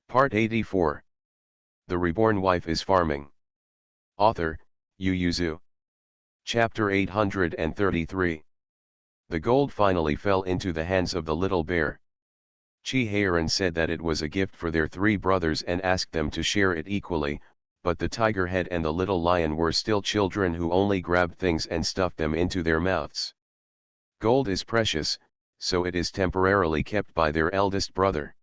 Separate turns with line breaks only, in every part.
Part 84. The Reborn Wife is Farming. Author, Yu Yuzu. Chapter 833. The gold finally fell into the hands of the little bear. Chi Heiran said that it was a gift for their three brothers and asked them to share it equally, but the tiger head and the little lion were still children who only grabbed things and stuffed them into their mouths. Gold is precious, so it is temporarily kept by their eldest brother.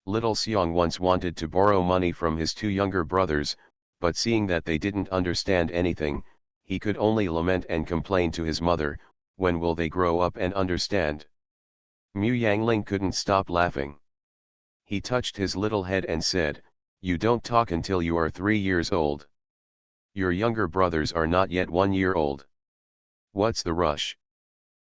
Little Xiang once wanted to borrow money from his two younger brothers, but seeing that they didn't understand anything, he could only lament and complain to his mother, "When will they grow up and understand?" Mu Yangling couldn't stop laughing. He touched his little head and said, "You don't talk until you are 3 years old. Your younger brothers are not yet 1 year old. What's the rush?"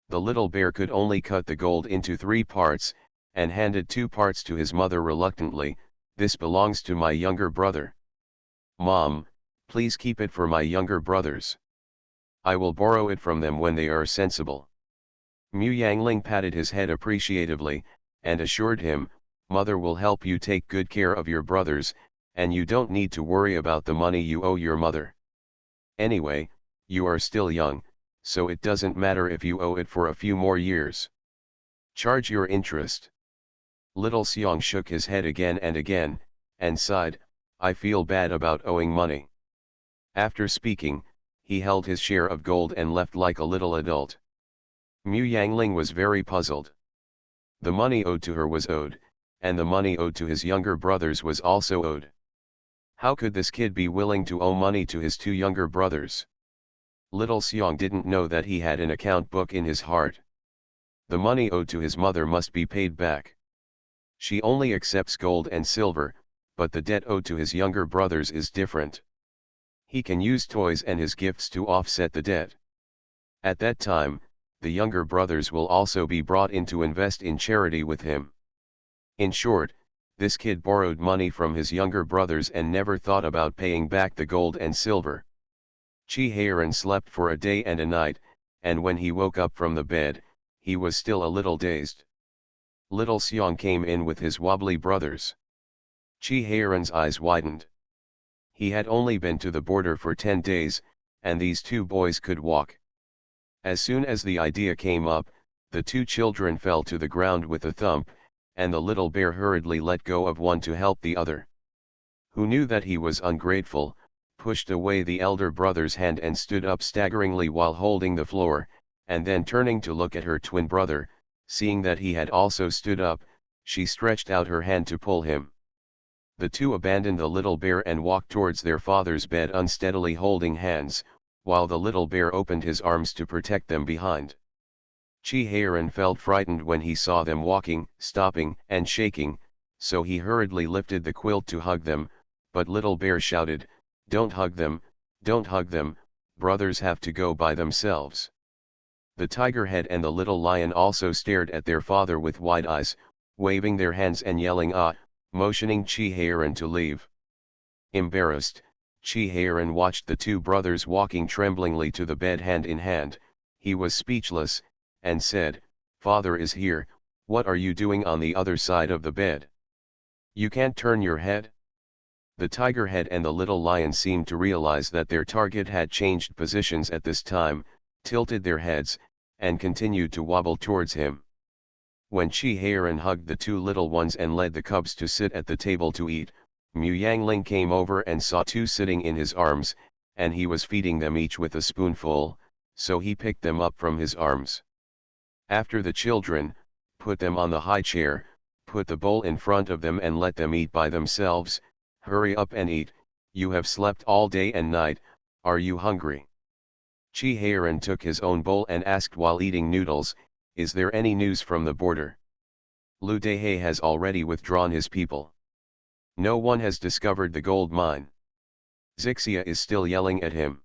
The little bear could only cut the gold into 3 parts, and handed 2 parts to his mother reluctantly. "This belongs to my younger brother. Mom, please keep it for my younger brothers. I will borrow it from them when they are sensible." Mu Yangling patted his head appreciatively, and assured him, "Mother will help you take good care of your brothers, and you don't need to worry about the money you owe your mother. Anyway, you are still young, so it doesn't matter if you owe it for a few more years. Charge your interest." Little Xiang shook his head again and again, and sighed, "I feel bad about owing money." After speaking, he held his share of gold and left like a little adult. Mu Yangling was very puzzled. The money owed to her was owed, and the money owed to his younger brothers was also owed. How could this kid be willing to owe money to his 2 younger brothers? Little Xiang didn't know that he had an account book in his heart. The money owed to his mother must be paid back. She only accepts gold and silver, but the debt owed to his younger brothers is different. He can use toys and his gifts to offset the debt. At that time, the younger brothers will also be brought in to invest in charity with him. In short, this kid borrowed money from his younger brothers and never thought about paying back the gold and silver. Chi Heiran slept for a day and a night, and when he woke up from the bed, he was still a little dazed. Little Xiang came in with his wobbly brothers. Chi Heiran's eyes widened. He had only been to the border for 10 days, and these 2 boys could walk. As soon as the idea came up, the 2 children fell to the ground with a thump, and the little bear hurriedly let go of one to help the other. Who knew that he was ungrateful, pushed away the elder brother's hand and stood up staggeringly while holding the floor, and then turning to look at her twin brother, seeing that he had also stood up, she stretched out her hand to pull him. The 2 abandoned the little bear and walked towards their father's bed unsteadily holding hands, while the little bear opened his arms to protect them behind. Chi Heiran felt frightened when he saw them walking, stopping, and shaking, so he hurriedly lifted the quilt to hug them, but little bear shouted, "Don't hug them, don't hug them, brothers have to go by themselves." The tiger head and the little lion also stared at their father with wide eyes, waving their hands and yelling "Ah," motioning Chi Heiran to leave. Embarrassed, Chi Heiran watched the 2 brothers walking tremblingly to the bed hand in hand. He was speechless, and said, "Father is here, what are you doing on the other side of the bed? You can't turn your head?" The tiger head and the little lion seemed to realize that their target had changed positions at this time, tilted their heads, and continued to wobble towards him. When Chi Heiran hugged the 2 little ones and led the cubs to sit at the table to eat, Mu Yangling came over and saw 2 sitting in his arms, and he was feeding them each with a spoonful, so he picked them up from his arms. After the children, put them on the high chair, put the bowl in front of them and let them eat by themselves. "Hurry up and eat, you have slept all day and night, are you hungry?" Chi Heiran took his own bowl and asked while eating noodles, "Is there any news from the border? Lu Dehe has already withdrawn his people. No one has discovered the gold mine. Zixia is still yelling at him."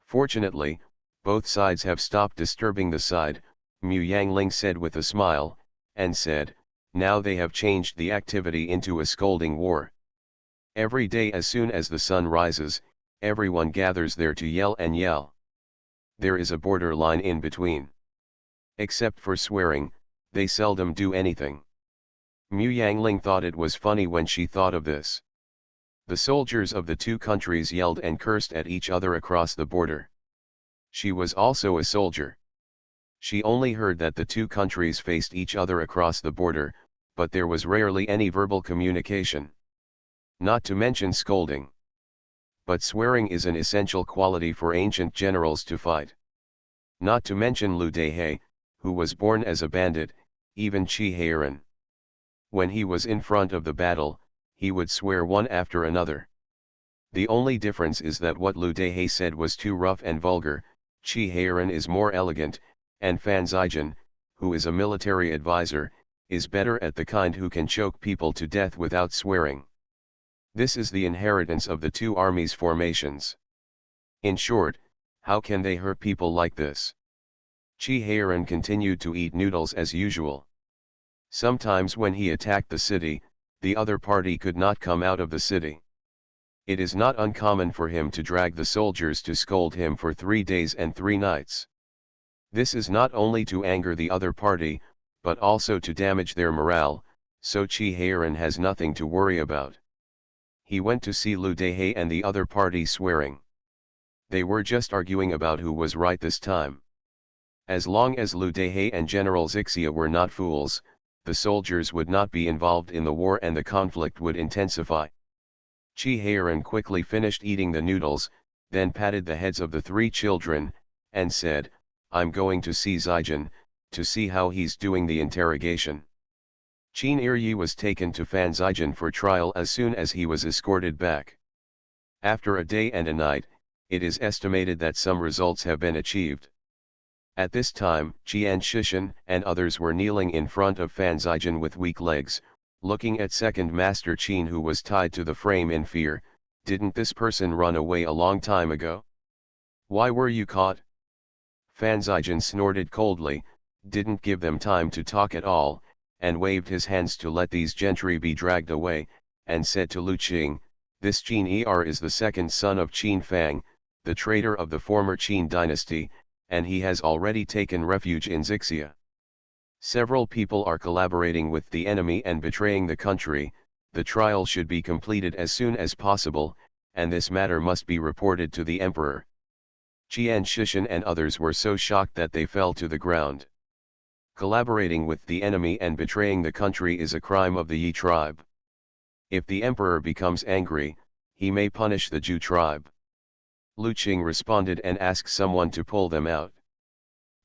"Fortunately, both sides have stopped disturbing the side," Mu Yangling said with a smile, and said, "Now they have changed the activity into a scolding war. Every day as soon as the sun rises, everyone gathers there to yell and yell. There is a border line in between. Except for swearing, they seldom do anything. Mu Yangling thought it was funny when she thought of this. The soldiers of the two countries yelled and cursed at each other across the border. She was also a soldier. She only heard that the two countries faced each other across the border, but there was rarely any verbal communication. Not to mention scolding. But swearing is an essential quality for ancient generals to fight. Not to mention Liu Dehe, who was born as a bandit, even Qi Heiran. When he was in front of the battle, he would swear one after another. The only difference is that what Liu Dehe said was too rough and vulgar, Qi Heiran is more elegant, and Fan Zijin, who is a military advisor, is better at the kind who can choke people to death without swearing. This is the inheritance of the two armies' formations. In short, how can they hurt people like this? Qi Heiran continued to eat noodles as usual. Sometimes when he attacked the city, the other party could not come out of the city. It is not uncommon for him to drag the soldiers to scold him for 3 days and 3 nights. This is not only to anger the other party, but also to damage their morale, so Qi Heiran has nothing to worry about. He went to see Liu Dehe and the other party swearing. They were just arguing about who was right this time. As long as Liu Dehe and General Zixia were not fools, the soldiers would not be involved in the war and the conflict would intensify. Qi Heiran quickly finished eating the noodles, then patted the heads of the 3 children, and said, "I'm going to see Zijin, to see how he's doing the interrogation." Qin Iryi was taken to Fan Zijin for trial as soon as he was escorted back. After a day and a night, it is estimated that some results have been achieved. At this time, Qian Shishan and others were kneeling in front of Fan Zijin with weak legs, looking at Second Master Qin, who was tied to the frame in fear. "Didn't this person run away a long time ago? Why were you caught?" Fan Zijin snorted coldly, didn't give them time to talk at all, and waved his hands to let these gentry be dragged away, and said to Lu Qing, "This Qin Er is the second son of Qin Fang, the traitor of the former Qin dynasty, and he has already taken refuge in Zixia. Several people are collaborating with the enemy and betraying the country. The trial should be completed as soon as possible, and this matter must be reported to the emperor." Qian Shishan and others were so shocked that they fell to the ground. Collaborating with the enemy and betraying the country is a crime of the Yi tribe. If the emperor becomes angry, he may punish the Zhu tribe. Lu Qing responded and asked someone to pull them out.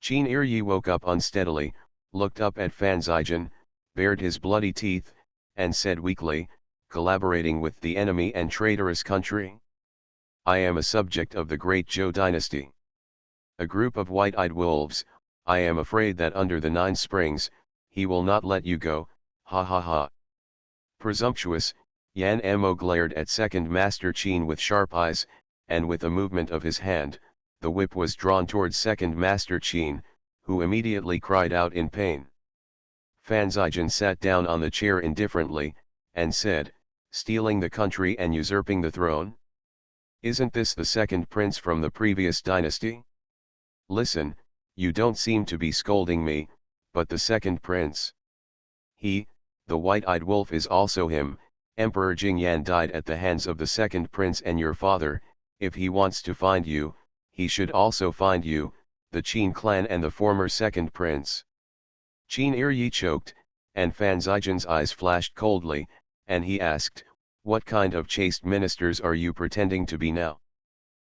Qin Iryi woke up unsteadily, looked up at Fan Zijin, bared his bloody teeth, and said weakly, "Collaborating with the enemy and traitorous country? I am a subject of the great Zhou dynasty. A group of white-eyed wolves, I am afraid that under the 9 springs, he will not let you go, ha ha ha." Presumptuous, Yan Mo glared at Second Master Qin with sharp eyes, and with a movement of his hand, the whip was drawn towards Second Master Qin, who immediately cried out in pain. Fan Zijin sat down on the chair indifferently, and said, "Stealing the country and usurping the throne? Isn't this the second prince from the previous dynasty? Listen, you don't seem to be scolding me, but the second prince. He, the white-eyed wolf, is also him. Emperor Jingyan died at the hands of the second prince and your father. If he wants to find you, he should also find you, the Qin clan and the former second prince." Qin Iryi choked, and Fan Zijin's eyes flashed coldly, and he asked, "What kind of chaste ministers are you pretending to be now?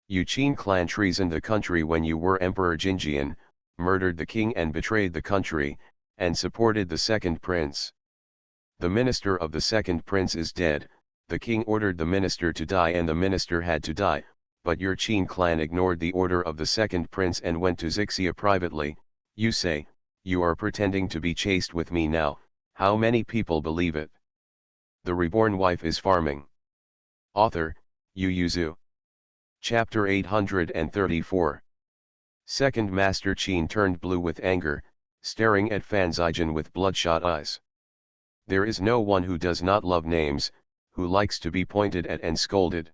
You Qin clan treasoned the country when you were Emperor Jinjian, murdered the king and betrayed the country, and supported the second prince. The minister of the second prince is dead. The king ordered the minister to die and the minister had to die, but your Qin clan ignored the order of the second prince and went to Zixia privately. You say, you are pretending to be chaste with me now. How many people believe it? The Reborn Wife is Farming. Author, Yu Yuzu. Chapter 834. Second Master Qin turned blue with anger, staring at Fan Zijin with bloodshot eyes. There is no one who does not love names, who likes to be pointed at and scolded.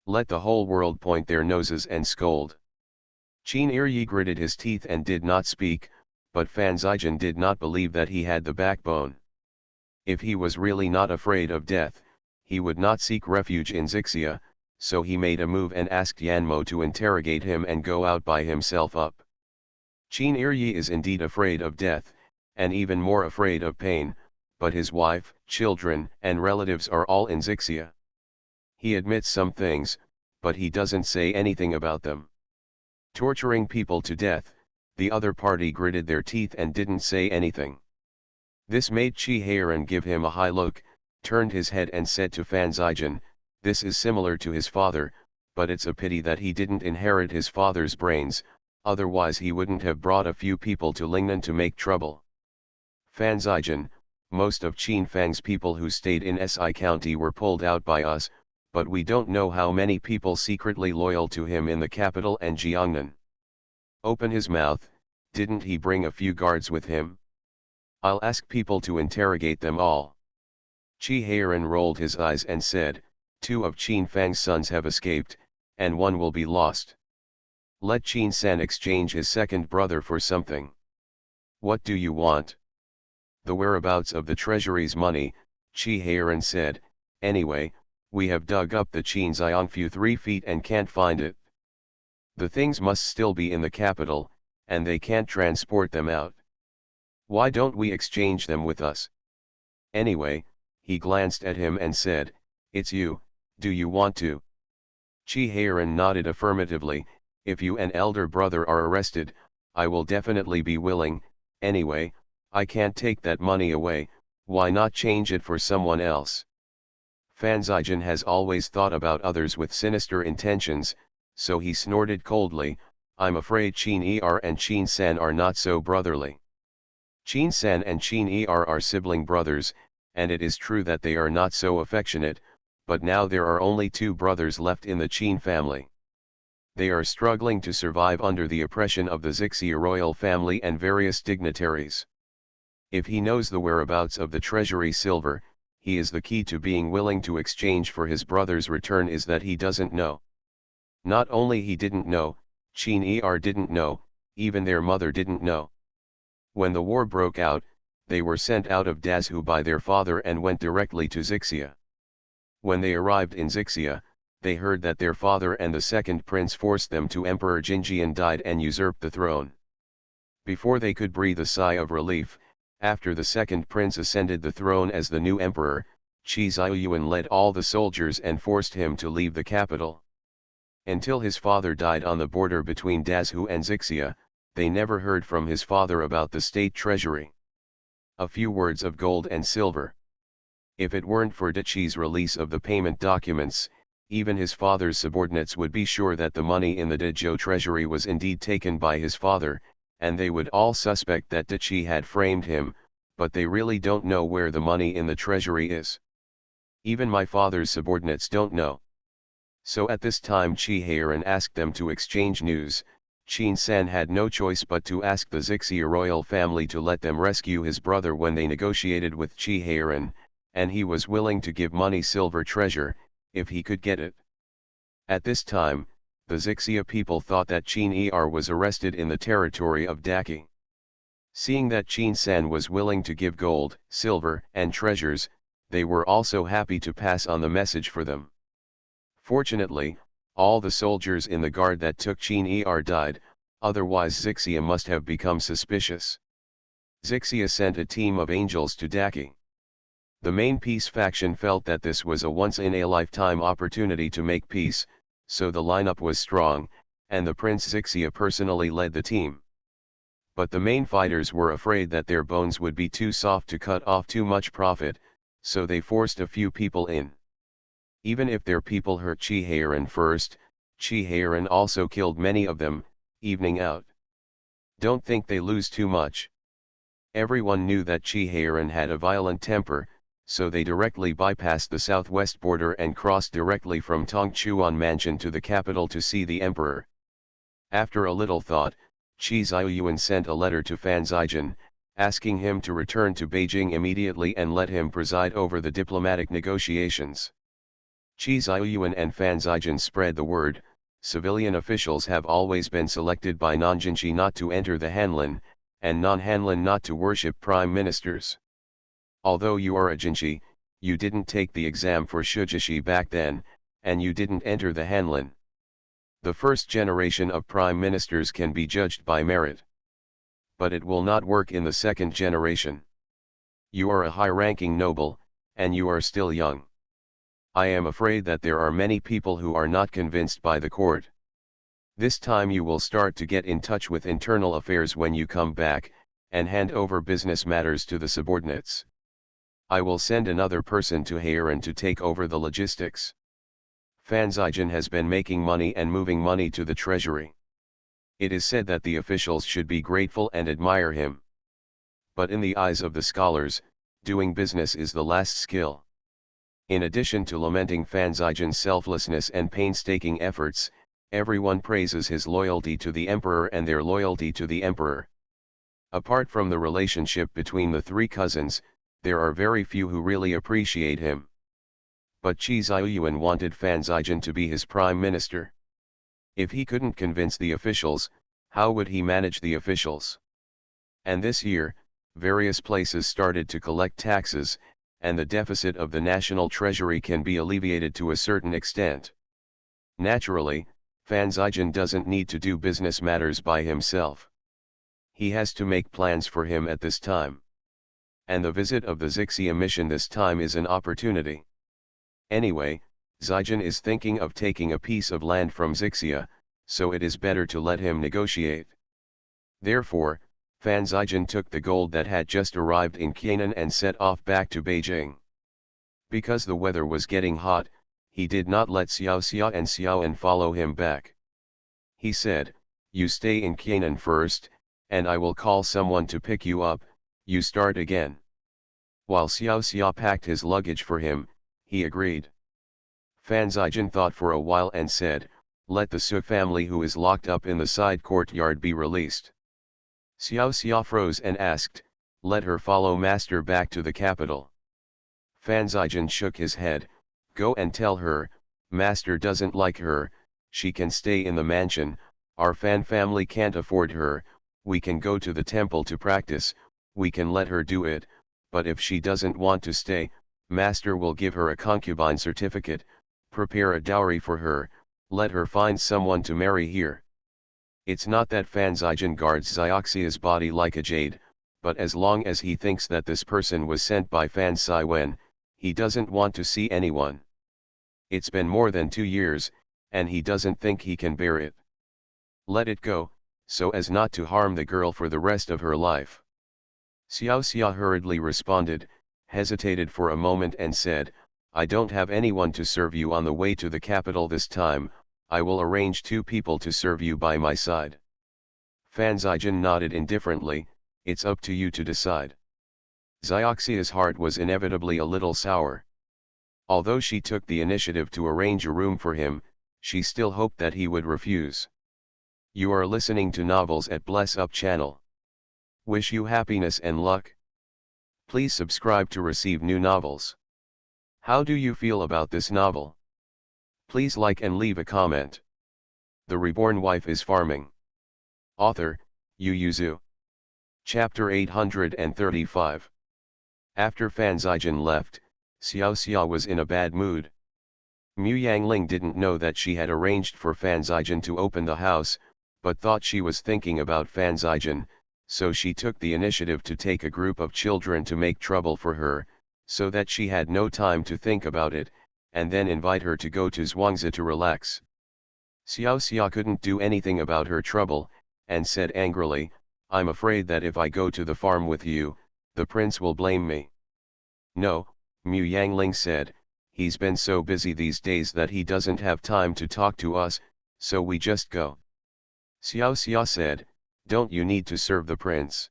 Let the whole world point their noses and scold. Qin Iryi gritted his teeth and did not speak, but Fan Zijin did not believe that he had the backbone. If he was really not afraid of death, he would not seek refuge in Zixia, so he made a move and asked Yanmo to interrogate him and go out by himself up. Qin Iryi is indeed afraid of death, and even more afraid of pain, but his wife, children, and relatives are all in Zixia. He admits some things, but he doesn't say anything about them. Torturing people to death, the other party gritted their teeth and didn't say anything. This made Chi Heiran give him a high look, turned his head and said to Fan Zijian, "This is similar to his father, but it's a pity that he didn't inherit his father's brains, otherwise he wouldn't have brought a few people to Lingnan to make trouble." Fan Zijian, most of Qin Fang's people who stayed in Si County were pulled out by us, but we don't know how many people secretly loyal to him in the capital and Jiangnan. Open his mouth, didn't he bring a few guards with him? I'll ask people to interrogate them all. Chi Heiran rolled his eyes and said, "2 of Qin Fang's sons have escaped, and 1 will be lost. Let Qin San exchange his second brother for something." "What do you want?" "The whereabouts of the treasury's money," Chi Heiran said. "Anyway, we have dug up the Qin Xiangfu 3 feet and can't find it. The things must still be in the capital, and they can't transport them out. Why don't we exchange them with us? Anyway," he glanced at him and said, "It's you, do you want to?" Chi Heiran nodded affirmatively. "If you and elder brother are arrested, I will definitely be willing. Anyway, I can't take that money away, why not change it for someone else?" Fan Zijian has always thought about others with sinister intentions, so he snorted coldly, "I'm afraid Qin Er and Qin San are not so brotherly. Qin San and Qin Er are sibling brothers, and it is true that they are not so affectionate, but now there are only 2 brothers left in the Qin family. They are struggling to survive under the oppression of the Zixia royal family and various dignitaries. If he knows the whereabouts of the treasury silver, he is the key to being willing to exchange for his brother's return is that he doesn't know." Not only he didn't know, Qin Er didn't know, even their mother didn't know. When the war broke out, they were sent out of Dazhu by their father and went directly to Zixia. When they arrived in Zixia, they heard that their father and the second prince forced them to Emperor Jinjian died and usurped the throne. Before they could breathe a sigh of relief, after the second prince ascended the throne as the new emperor, Qi Ziyuan led all the soldiers and forced him to leave the capital. Until his father died on the border between Dazhu and Zixia, they never heard from his father about the state treasury. A few words of gold and silver. If it weren't for Dichi's release of the payment documents, even his father's subordinates would be sure that the money in the Dezhou treasury was indeed taken by his father, and they would all suspect that Dichi had framed him, but they really don't know where the money in the treasury is. Even my father's subordinates don't know. So at this time Chi Heiran asked them to exchange news. Qin San had no choice but to ask the Zixia royal family to let them rescue his brother when they negotiated with Chi Heiran, and he was willing to give money silver treasure, if he could get it. At this time, the Zixia people thought that Qin Er was arrested in the territory of Daki. Seeing that Qin San was willing to give gold, silver, and treasures, they were also happy to pass on the message for them. Fortunately, all the soldiers in the guard that took Qin Er died, otherwise Zixia must have become suspicious. Zixia sent a team of angels to Daki. The main peace faction felt that this was a once-in-a-lifetime opportunity to make peace, so the lineup was strong, and the Prince Zixia personally led the team. But the main fighters were afraid that their bones would be too soft to cut off too much profit, so they forced a few people in. Even if their people hurt Chi Heiran first, Chi Heiran also killed many of them, evening out. Don't think they lose too much. Everyone knew that Chi Heiran had a violent temper, so they directly bypassed the southwest border and crossed directly from Tongchuan Mansion to the capital to see the emperor. After a little thought, Qi Ziyuan sent a letter to Fan Zijian, asking him to return to Beijing immediately and let him preside over the diplomatic negotiations. Qi Ziyuan and Fan Zijian spread the word. Civilian officials have always been selected by non-Jinshi not to enter the Hanlin, and non-Hanlin not to worship prime ministers. Although you are a Jinshi, you didn't take the exam for Shujishi back then, and you didn't enter the Hanlin. The first generation of prime ministers can be judged by merit. But it will not work in the second generation. You are a high-ranking noble, and you are still young. I am afraid that there are many people who are not convinced by the court. This time you will start to get in touch with internal affairs when you come back, and hand over business matters to the subordinates. I will send another person to Heiran to take over the logistics. Fan Zijin has been making money and moving money to the treasury. It is said that the officials should be grateful and admire him. But in the eyes of the scholars, doing business is the last skill. In addition to lamenting Fan Zijin's selflessness and painstaking efforts, everyone praises his loyalty to the emperor and their loyalty to the emperor. Apart from the relationship between the three cousins, there are very few who really appreciate him. But Qi Ziyuan wanted Fan Zijin to be his prime minister. If he couldn't convince the officials, how would he manage the officials? And this year, various places started to collect taxes, and the deficit of the national treasury can be alleviated to a certain extent. Naturally, Fan Zijin doesn't need to do business matters by himself. He has to make plans for him at this time. And the visit of the Zixia mission this time is an opportunity. Anyway, Zijin is thinking of taking a piece of land from Zixia, so it is better to let him negotiate. Therefore, Fan Zijin took the gold that had just arrived in Qianan and set off back to Beijing. Because the weather was getting hot, he did not let Xiao Xia and Xiaoan follow him back. He said, "You stay in Qianan first, and I will call someone to pick you up, you start again." While Xiao Xia packed his luggage for him, he agreed. Fan Zijin thought for a while and said, "Let the Su family who is locked up in the side courtyard be released." Xiao Xia froze and asked, "Let her follow master back to the capital." Fan Zijin shook his head, "Go and tell her, master doesn't like her, she can stay in the mansion, our Fan family can't afford her, we can go to the temple to practice, we can let her do it, but if she doesn't want to stay, master will give her a concubine certificate, prepare a dowry for her, let her find someone to marry here." It's not that Fan Zijin guards Xioxia's body like a jade, but as long as he thinks that this person was sent by Fan Siwen, he doesn't want to see anyone. It's been more than 2 years, and he doesn't think he can bear it. Let it go, so as not to harm the girl for the rest of her life. Xiao Xia hurriedly responded, hesitated for a moment and said, "I don't have anyone to serve you on the way to the capital this time, I will arrange 2 people to serve you by my side." Fan Zijin nodded indifferently, "It's up to you to decide." Xioxia's heart was inevitably a little sour. Although she took the initiative to arrange a room for him, she still hoped that he would refuse. You are listening to Novels at Bless Up channel. Wish you happiness and luck. Please subscribe to receive new novels. How do you feel about this novel? Please like and leave a comment. The Reborn Wife is Farming. Author, Yu Yuzu. Chapter 835. After Fan Zijin left, Xiao Xia was in a bad mood. Mu Yangling didn't know that she had arranged for Fan Zijin to open the house, but thought she was thinking about Fan Zijin, so she took the initiative to take a group of children to make trouble for her, so that she had no time to think about it, and then invite her to go to Zhuangzi to relax. Xiao Xia couldn't do anything about her trouble, and said angrily, "I'm afraid that if I go to the farm with you, the prince will blame me." "No," Mu Yangling said, "he's been so busy these days that he doesn't have time to talk to us, so we just go." Xiao Xia said, "Don't you need to serve the prince?"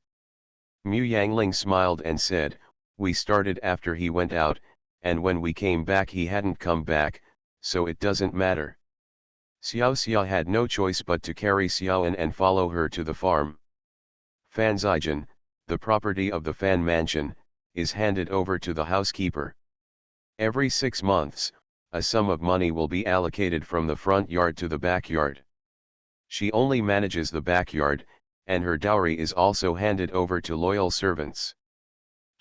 Mu Yangling smiled and said, "We started after he went out, and when we came back he hadn't come back, so it doesn't matter." Xiao Xia had no choice but to carry Xiaoan and follow her to the farm. Fan Zijin, the property of the Fan Mansion, is handed over to the housekeeper. Every 6 months, a sum of money will be allocated from the front yard to the backyard. She only manages the backyard, and her dowry is also handed over to loyal servants.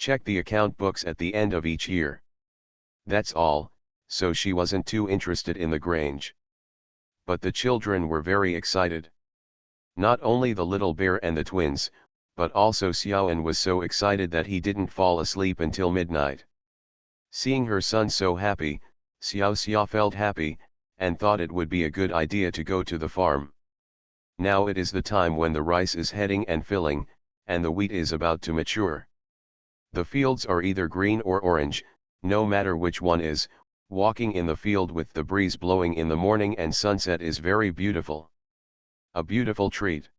Check the account books at the end of each year. That's all, so she wasn't too interested in the Grange. But the children were very excited. Not only the little bear and the twins, but also Xiaoan was so excited that he didn't fall asleep until midnight. Seeing her son so happy, Xiao felt happy, and thought it would be a good idea to go to the farm. Now it is the time when the rice is heading and filling, and the wheat is about to mature. The fields are either green or orange, no matter which one is. Walking in the field with the breeze blowing in the morning and sunset is very beautiful. A beautiful treat.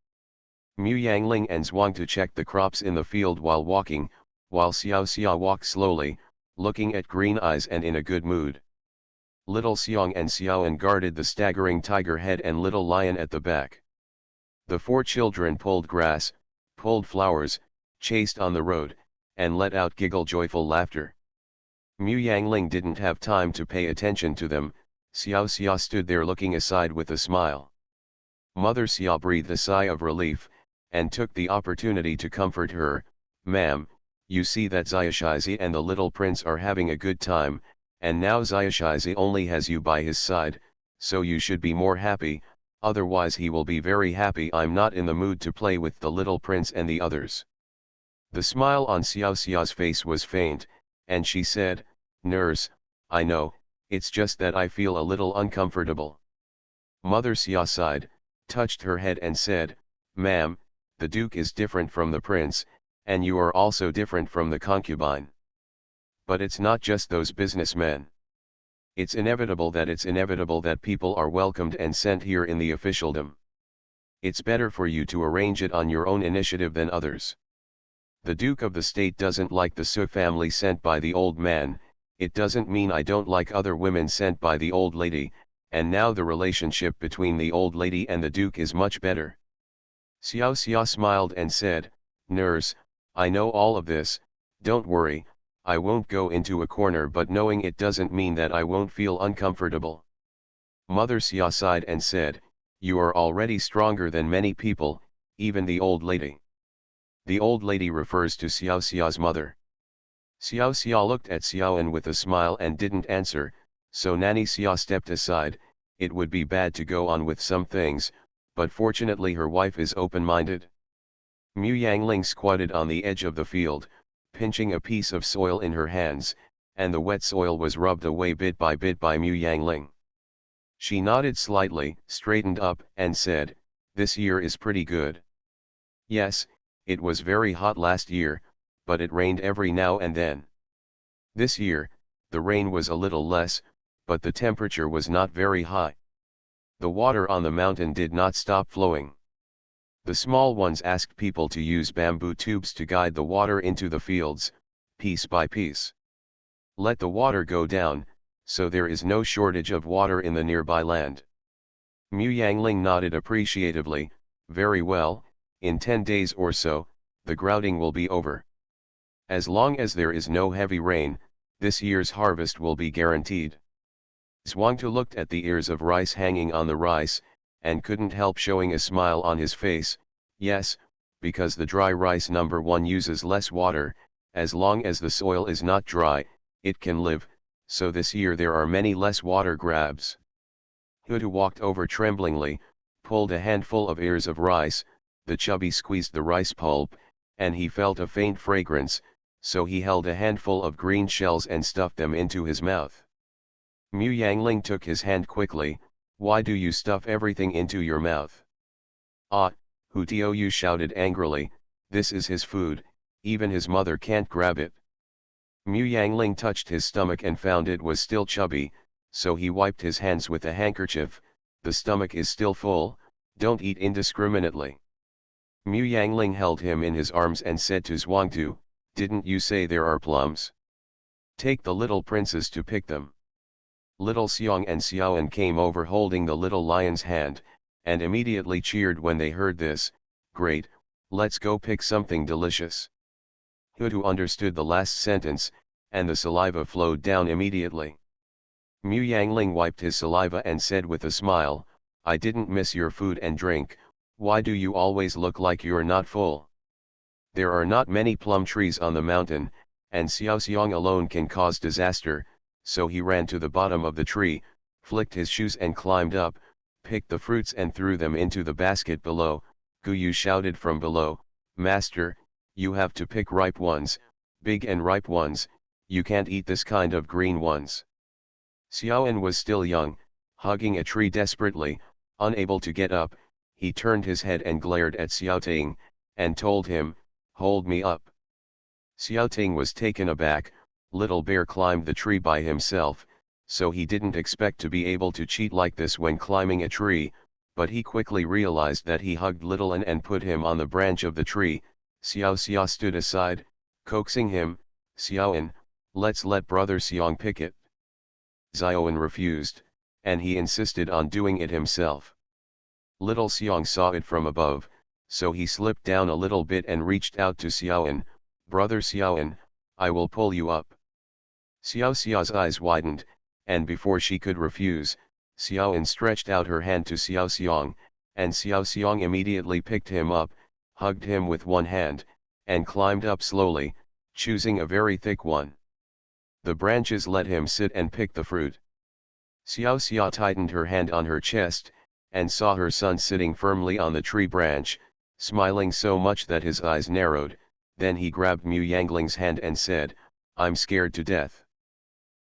Mu Yangling and Zhuangtu checked the crops in the field while walking, while Xiao walked slowly, looking at green eyes and in a good mood. Little Xiong and Xiaoan guarded the staggering tiger head and little lion at the back. The four children pulled grass, pulled flowers, chased on the road, and let out giggle joyful laughter. Mu Yangling didn't have time to pay attention to them. Xiao stood there looking aside with a smile. Mother Xiao breathed a sigh of relief, and took the opportunity to comfort her. Ma'am, you see that Xiaoxizi and the little prince are having a good time, and now Xiaoxizi only has you by his side, so you should be more happy, otherwise he will be very happy. I'm not in the mood to play with the little prince and the others. The smile on Xiao's face was faint, and she said, Nurse, I know, it's just that I feel a little uncomfortable. Mother Xia sighed, touched her head and said, Ma'am, the Duke is different from the prince, and you are also different from the concubine. But it's not just those businessmen. It's inevitable that people are welcomed and sent here in the officialdom. It's better for you to arrange it on your own initiative than others. The Duke of the State doesn't like the Su family sent by the old man. It doesn't mean I don't like other women sent by the old lady, and now the relationship between the old lady and the Duke is much better. Xiao smiled and said, Nurse, I know all of this, don't worry, I won't go into a corner, but knowing it doesn't mean that I won't feel uncomfortable. Mother Xia sighed and said, You are already stronger than many people, even the old lady. The old lady refers to Xiao's mother. Xiao looked at Xiaoan with a smile and didn't answer, so Nanny Xia stepped aside. It would be bad to go on with some things, but fortunately her wife is open-minded. Mu Yangling squatted on the edge of the field, pinching a piece of soil in her hands, and the wet soil was rubbed away bit by Mu Yangling. She nodded slightly, straightened up, and said, This year is pretty good. Yes, it was very hot last year, but it rained every now and then. This year, the rain was a little less, but the temperature was not very high. The water on the mountain did not stop flowing. The small ones asked people to use bamboo tubes to guide the water into the fields, piece by piece. Let the water go down, so there is no shortage of water in the nearby land. Mu Yangling nodded appreciatively, Very well, in 10 days or so, the grouting will be over. As long as there is no heavy rain, this year's harvest will be guaranteed. Zhuangtu looked at the ears of rice hanging on the rice, and couldn't help showing a smile on his face. Yes, because the dry rice number 1 uses less water, as long as the soil is not dry, it can live, so this year there are many less water grabs. Hutu walked over tremblingly, pulled a handful of ears of rice, the chubby squeezed the rice pulp, and he felt a faint fragrance, so he held a handful of green shells and stuffed them into his mouth. Mu Yangling took his hand quickly. Why do you stuff everything into your mouth? Ah, Hutiou shouted angrily, this is his food, even his mother can't grab it. Mu Yangling touched his stomach and found it was still chubby, so he wiped his hands with a handkerchief. The stomach is still full, don't eat indiscriminately. Mu Yangling held him in his arms and said to Zhuangtu, didn't you say there are plums? Take the little princes to pick them. Little Xiong and Xiaoan came over holding the little lion's hand, and immediately cheered when they heard this. Great, let's go pick something delicious. Hutu understood the last sentence, and the saliva flowed down immediately. Mu Yangling wiped his saliva and said with a smile, I didn't miss your food and drink, why do you always look like you're not full? There are not many plum trees on the mountain, and Xiao Xiang alone can cause disaster, so he ran to the bottom of the tree, flicked his shoes and climbed up, picked the fruits and threw them into the basket below. Gu Yu shouted from below, "Master, you have to pick ripe ones, big and ripe ones, you can't eat this kind of green ones." Xiaoan was still young, hugging a tree desperately, unable to get up. He turned his head and glared at Xiaoting, and told him, "Hold me up." Xiaoting was taken aback. Little Bear climbed the tree by himself, so he didn't expect to be able to cheat like this when climbing a tree, but he quickly realized that he hugged Little An and put him on the branch of the tree. Xiao Xia stood aside, coaxing him, "Xiaoan, let's let brother Xiang pick it." Xiaoan refused, and he insisted on doing it himself. Little Xiang saw it from above, so he slipped down a little bit and reached out to Xiaoan, "Brother Xiaoan, I will pull you up." Xiao Xia's eyes widened, and before she could refuse, Xiaoan stretched out her hand to Xiao Xiang, and Xiao Xiang immediately picked him up, hugged him with one hand, and climbed up slowly, choosing a very thick one. The branches let him sit and pick the fruit. Xiao Xia tightened her hand on her chest, and saw her son sitting firmly on the tree branch, smiling so much that his eyes narrowed. Then he grabbed Mu Yangling's hand and said, "I'm scared to death."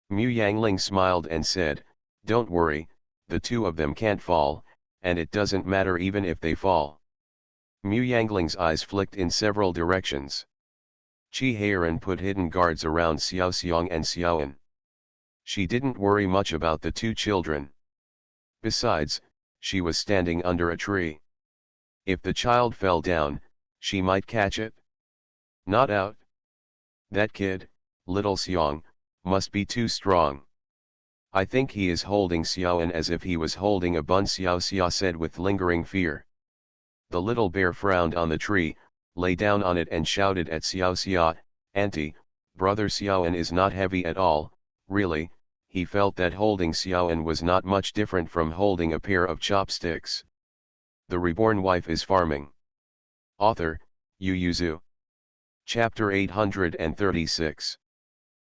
Mu Yangling smiled and said, "Don't worry, the two of them can't fall, and it doesn't matter even if they fall." Mu Yangling's eyes flicked in several directions. Qi Heiran put hidden guards around Xiao Xiang and Xiaoan. She didn't worry much about the two children. Besides, she was standing under a tree. If the child fell down, she might catch it. Not out. That kid, little Xiang, must be too strong. I think he is holding Xiaoan as if he was holding a bun, Xiao Xia said with lingering fear. The little bear frowned on the tree, lay down on it and shouted at Xiao Xia, "Auntie, brother Xiaoan is not heavy at all." Really, he felt that holding Xiaoan was not much different from holding a pair of chopsticks. The Reborn Wife is Farming. Author, Yu Yuzu. Chapter 836.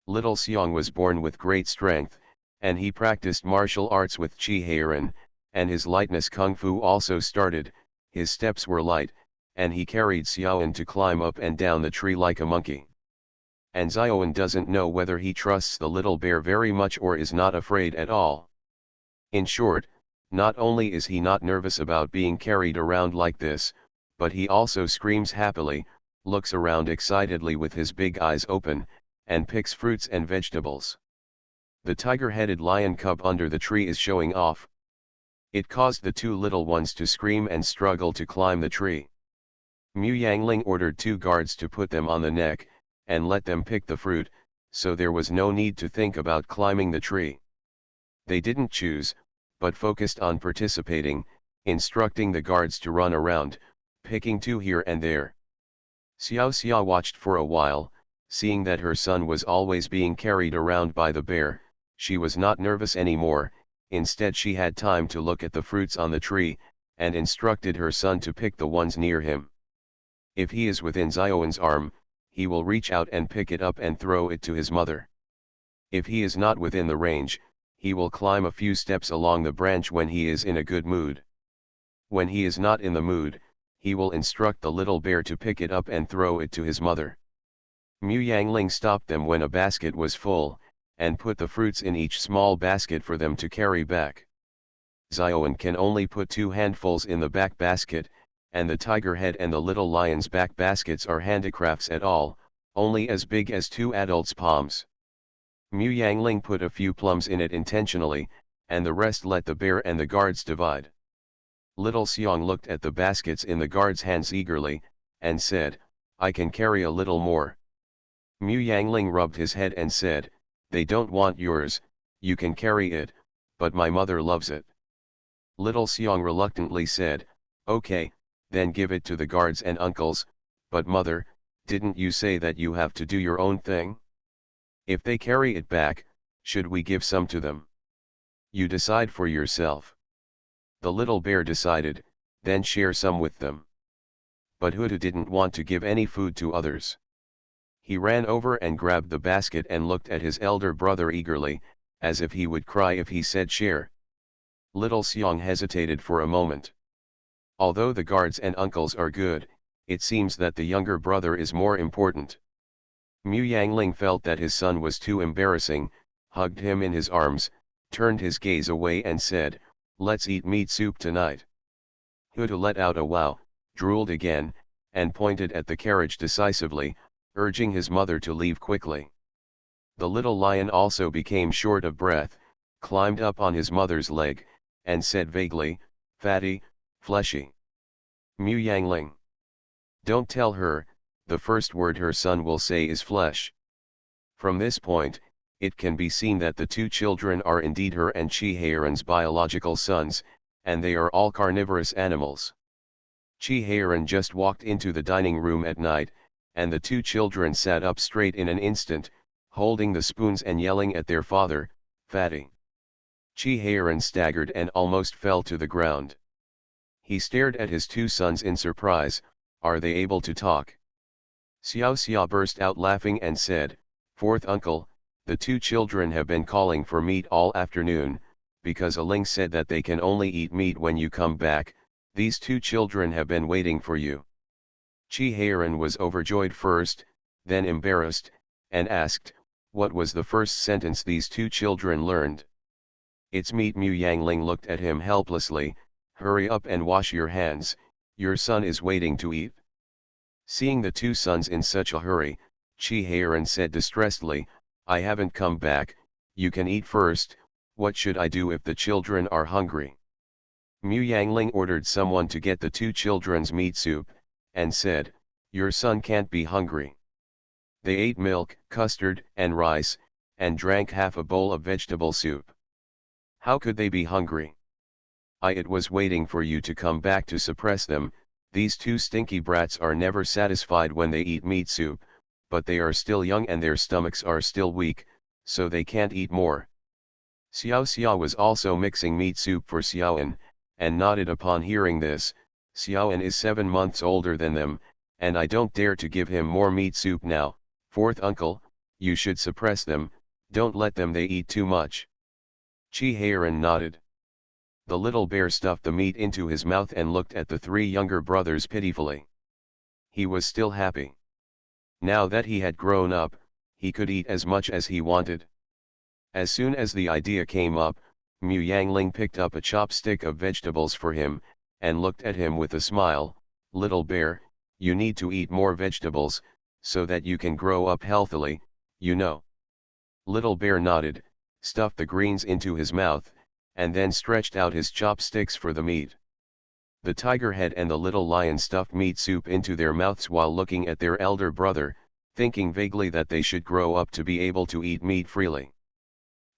Little Xiang was born with great strength, and he practiced martial arts with Qi Heiran, and his lightness kung fu also started. His steps were light, and he carried Xiaoan to climb up and down the tree like a monkey. And Xiaoan doesn't know whether he trusts the little bear very much or is not afraid at all. In short, not only is he not nervous about being carried around like this, but he also screams happily, looks around excitedly with his big eyes open, and picks fruits and vegetables. The tiger-headed lion cub under the tree is showing off. It caused the two little ones to scream and struggle to climb the tree. Mu Yangling ordered two guards to put them on the neck, and let them pick the fruit, so there was no need to think about climbing the tree. They didn't choose, but focused on participating, instructing the guards to run around, picking two here and there. Xiao Xia watched for a while, seeing that her son was always being carried around by the bear. She was not nervous anymore. Instead she had time to look at the fruits on the tree, and instructed her son to pick the ones near him. If he is within Xiaoan's arm, he will reach out and pick it up and throw it to his mother. If he is not within the range, he will climb a few steps along the branch when he is in a good mood. When he is not in the mood, he will instruct the little bear to pick it up and throw it to his mother. Mu Yangling stopped them when a basket was full, and put the fruits in each small basket for them to carry back. Xiaoan can only put 2 handfuls in the back basket, and the tiger head and the little lion's back baskets are handicrafts at all, only as big as 2 adults' palms. Mu Yangling put a few plums in it intentionally, and the rest let the bear and the guards divide. Little Xiang looked at the baskets in the guards' hands eagerly, and said, "I can carry a little more." Mu Yangling rubbed his head and said, "They don't want yours, you can carry it, but my mother loves it." Little Xiang reluctantly said, "Okay, then give it to the guards and uncles, but mother, didn't you say that you have to do your own thing? If they carry it back, should we give some to them? You decide for yourself." The little bear decided, then share some with them. But Huda didn't want to give any food to others. He ran over and grabbed the basket and looked at his elder brother eagerly, as if he would cry if he said share. Little Xiang hesitated for a moment. Although the guards and uncles are good, it seems that the younger brother is more important. Mu Yangling felt that his son was too embarrassing, hugged him in his arms, turned his gaze away and said, "Let's eat meat soup tonight." Huda let out a wow, drooled again, and pointed at the carriage decisively, urging his mother to leave quickly. The little lion also became short of breath, climbed up on his mother's leg, and said vaguely, "Fatty, fleshy." Mu Yangling. Don't tell her, the first word her son will say is flesh. From this point, it can be seen that the two children are indeed her and Chi Heiran's biological sons, and they are all carnivorous animals. Chi Heiran just walked into the dining room at night, and the two children sat up straight in an instant, holding the spoons and yelling at their father, "Fatty." Chi Heiran staggered and almost fell to the ground. He stared at his two sons in surprise. Are they able to talk? Xiao Xia burst out laughing and said, "Fourth uncle, the two children have been calling for meat all afternoon, because a Ling said that they can only eat meat when you come back. These two children have been waiting for you." Chi Heiran was overjoyed first, then embarrassed, and asked, what was the first sentence these two children learned? "It's meat." Mu Yangling looked at him helplessly. "Hurry up and wash your hands, your son is waiting to eat." Seeing the two sons in such a hurry, Chi Heiran said distressedly, "I haven't come back, you can eat first. What should I do if the children are hungry?" Mu Yangling ordered someone to get the two children's meat soup, and said, "Your son can't be hungry." They ate milk, custard, and rice, and drank half a bowl of vegetable soup. How could they be hungry? It was waiting for you to come back to suppress them. These two stinky brats are never satisfied when they eat meat soup, but they are still young and their stomachs are still weak, so they can't eat more. Xiao Xia was also mixing meat soup for Xiaoan, and nodded upon hearing this. Xiaoan is 7 months older than them, and I don't dare to give him more meat soup now. Fourth uncle, you should suppress them, don't let them, they eat too much. Chi Heiran nodded. The little bear stuffed the meat into his mouth and looked at the three younger brothers pitifully. He was still happy. Now that he had grown up, he could eat as much as he wanted. As soon as the idea came up, Mu Yangling picked up a chopstick of vegetables for him, and looked at him with a smile. "Little bear, you need to eat more vegetables, so that you can grow up healthily, you know." Little bear nodded, stuffed the greens into his mouth, and then stretched out his chopsticks for the meat. The tiger head and the little lion stuffed meat soup into their mouths while looking at their elder brother, thinking vaguely that they should grow up to be able to eat meat freely.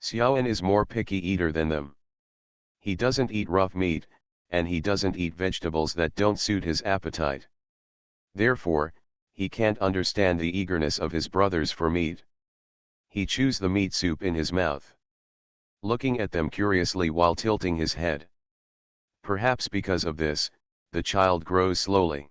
Xiaoan is more picky eater than them. He doesn't eat rough meat, and he doesn't eat vegetables that don't suit his appetite. Therefore, he can't understand the eagerness of his brothers for meat. He chews the meat soup in his mouth, looking at them curiously while tilting his head. Perhaps because of this, the child grows slowly.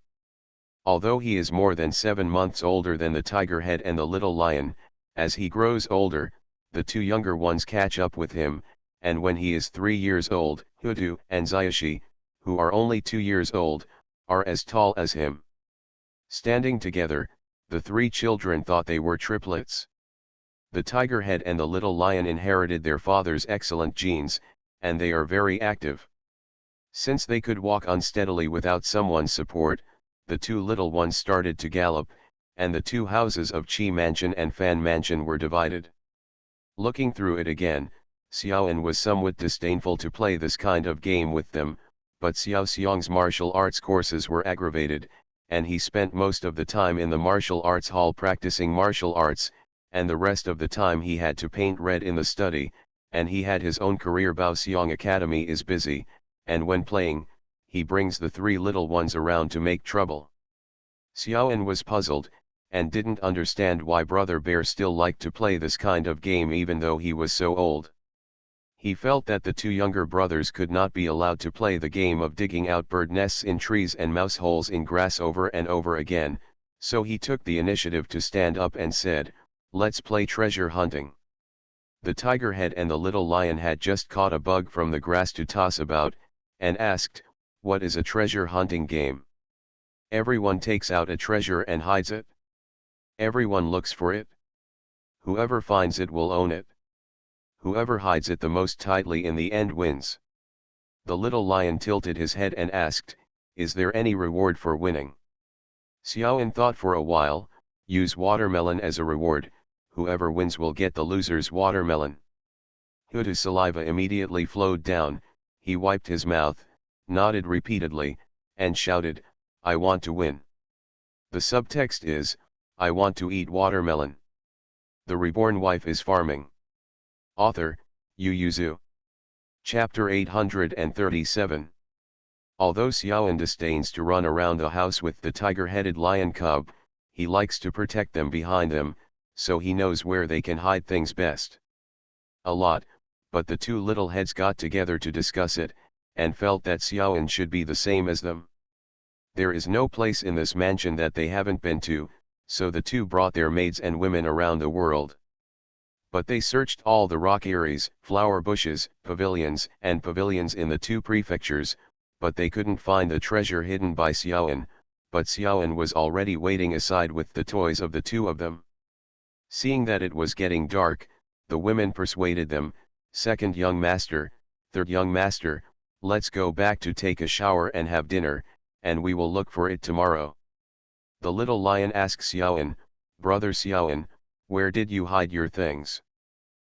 Although he is more than 7 months older than the tiger head and the little lion, as he grows older, the two younger ones catch up with him, and when he is 3 years old, Hudu and Xiaoxi, who are only 2 years old, are as tall as him. Standing together, the three children thought they were triplets. The tiger head and the little lion inherited their father's excellent genes, and they are very active. Since they could walk unsteadily without someone's support, the two little ones started to gallop, and the two houses of Qi Mansion and Fan Mansion were divided. Looking through it again, Xiaoan was somewhat disdainful to play this kind of game with them, but Xiao Xiang's martial arts courses were aggravated, and he spent most of the time in the martial arts hall practicing martial arts, and the rest of the time he had to paint red in the study, and he had his own career. Bao Xiang Academy is busy, and when playing, he brings the three little ones around to make trouble. Xiaoan was puzzled, and didn't understand why Brother Bear still liked to play this kind of game even though he was so old. He felt that the two younger brothers could not be allowed to play the game of digging out bird nests in trees and mouse holes in grass over and over again, So he took the initiative to stand up and said, "Let's play treasure hunting." The tiger head and the little lion had just caught a bug from the grass to toss about, and asked, "What is a treasure hunting game?" "Everyone takes out a treasure and hides it. Everyone looks for it. Whoever finds it will own it. Whoever hides it the most tightly in the end wins." The little lion tilted his head and asked, "Is there any reward for winning?" Xiaoan thought for a while. "Use watermelon as a reward, whoever wins will get the loser's watermelon." Hutu's saliva immediately flowed down, he wiped his mouth, nodded repeatedly, and shouted, "I want to win." The subtext is, "I want to eat watermelon." The Reborn Wife is Farming. Author, Yu Zhu. Chapter 837. Although Xiaoan disdains to run around the house with the tiger-headed lion cub, he likes to protect them behind them, so he knows where they can hide things best. A lot, but the two little heads got together to discuss it, and felt that Xiaoan should be the same as them. There is no place in this mansion that they haven't been to, so the two brought their maids and women around the world. But they searched all the rock areas, flower bushes, pavilions in the two prefectures, but they couldn't find the treasure hidden by Xiaoan, but Xiaoan was already waiting aside with the toys of the two of them. Seeing that it was getting dark, the women persuaded them, "Second young master, third young master, let's go back to take a shower and have dinner, and we will look for it tomorrow." The little lion asked Xiaoan, "Brother Xiaoan, where did you hide your things?"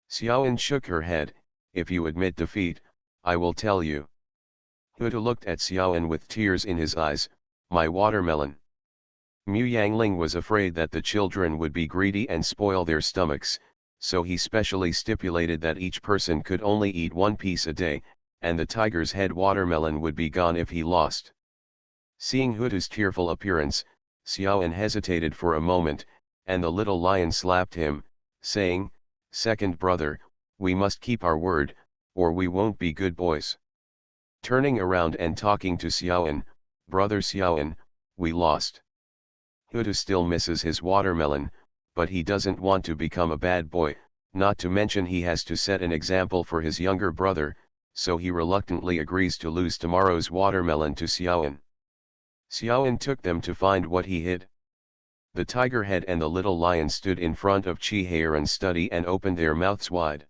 Xiaoan shook her head, "If you admit defeat, I will tell you." Hutu looked at Xiaoan with tears in his eyes, "My watermelon." Mu Yangling was afraid that the children would be greedy and spoil their stomachs, so he specially stipulated that each person could only eat one piece a day, and the tiger's head watermelon would be gone if he lost. Seeing Hutu's tearful appearance, Xiaoan hesitated for a moment, and the little lion slapped him, saying, "Second brother, we must keep our word, or we won't be good boys." Turning around and talking to Xiaoan, "Brother Xiaoan, we lost." Hutu still misses his watermelon, but he doesn't want to become a bad boy, not to mention he has to set an example for his younger brother, so he reluctantly agrees to lose tomorrow's watermelon to Xiaoan. Xiaoan took them to find what he hid. The tiger head and the little lion stood in front of Chi Heiran's study and opened their mouths wide.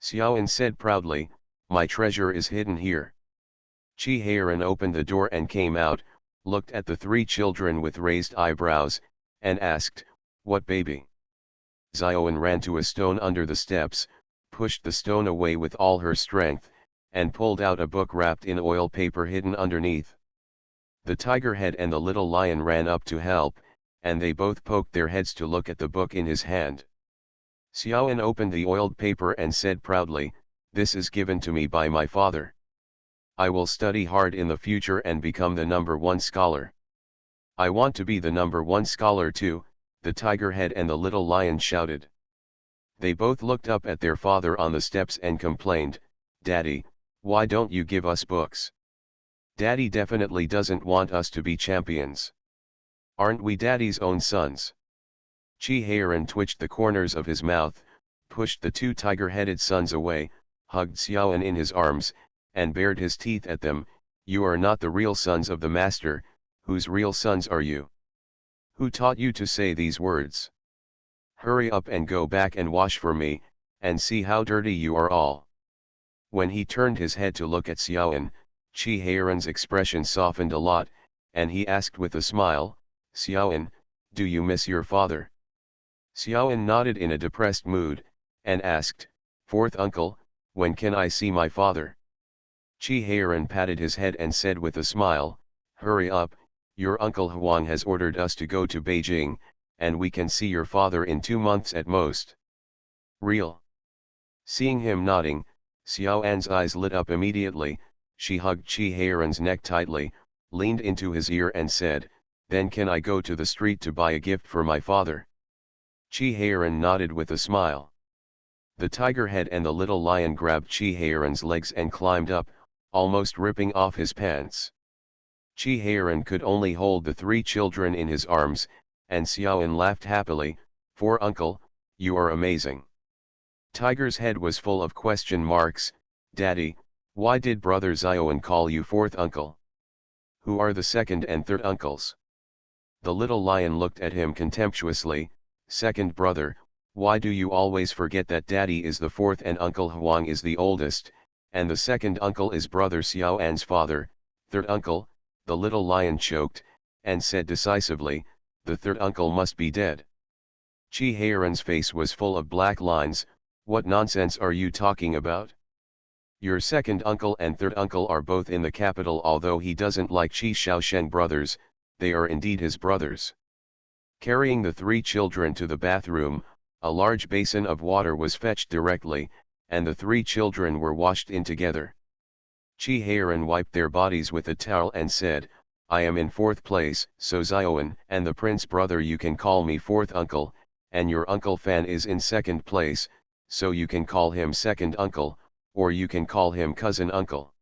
Xiaoan said proudly, "My treasure is hidden here." Chi Heiran opened the door and came out, looked at the three children with raised eyebrows, and asked, "What baby?" Xiaoan ran to a stone under the steps, pushed the stone away with all her strength, and pulled out a book wrapped in oil paper hidden underneath. The tiger head and the little lion ran up to help, and they both poked their heads to look at the book in his hand. Xiaoan opened the oiled paper and said proudly, "This is given to me by my father. I will study hard in the future and become the #1 scholar." "I want to be the #1 scholar too," the tiger head and the little lion shouted. They both looked up at their father on the steps and complained, "Daddy, why don't you give us books? Daddy definitely doesn't want us to be champions. Aren't we Daddy's own sons?" Chi Heiran twitched the corners of his mouth, pushed the two tiger-headed sons away, hugged Xiaoan in his arms, and bared his teeth at them. "You are not the real sons of the master. Whose real sons are you? Who taught you to say these words? Hurry up and go back and wash for me, and see how dirty you are all." When he turned his head to look at Xiaoan, Chi Heiran's expression softened a lot, and he asked with a smile, "Xiaoan, do you miss your father?" Xiaoan nodded in a depressed mood, and asked, "Fourth uncle, when can I see my father?" Chi Heiran patted his head and said with a smile, "Hurry up, your uncle Huang has ordered us to go to Beijing, and we can see your father in 2 months at most." "Real?" Seeing him nodding, Xiaoan's eyes lit up immediately. She hugged Chi Heiran's neck tightly, leaned into his ear and said, "Then can I go to the street to buy a gift for my father?" Chi Heiran nodded with a smile. The tiger head and the little lion grabbed Chi Heiran's legs and climbed up, almost ripping off his pants. Chi Heiran could only hold the three children in his arms, and Xiaoan laughed happily, "For uncle, you are amazing." Tiger's head was full of question marks. "Daddy, why did brother Xiaoan call you fourth uncle? Who are the second and third uncles?" The little lion looked at him contemptuously. "Second brother, why do you always forget that daddy is the fourth and uncle Huang is the oldest, and the second uncle is brother Xiaoan's father? Third uncle," the little lion choked, and said decisively, "the third uncle must be dead." Chi Heiran's face was full of black lines. "What nonsense are you talking about? Your second uncle and third uncle are both in the capital. Although he doesn't like Qi Shaosheng brothers, they are indeed his brothers." Carrying the three children to the bathroom, a large basin of water was fetched directly, and the three children were washed in together. Chi Heiran wiped their bodies with a towel and said, "I am in fourth place, so Xiaoan and the prince brother you can call me fourth uncle, and your uncle Fan is in second place, so you can call him second uncle, or you can call him cousin uncle."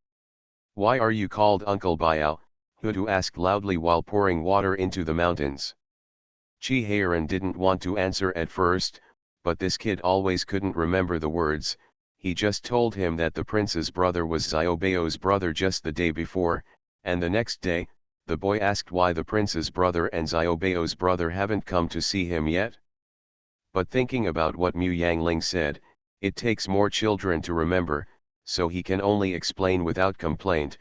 "Why are you called Uncle Biao?" Hutu asked loudly while pouring water into the mountains. Chi Heiran didn't want to answer at first, but this kid always couldn't remember the words. He just told him that the prince's brother was Xiaobeo's brother just the day before, and the next day, the boy asked why the prince's brother and Xiaobeo's brother haven't come to see him yet. But thinking about what Mu Yangling said, it takes more children to remember, so he can only explain without complaint,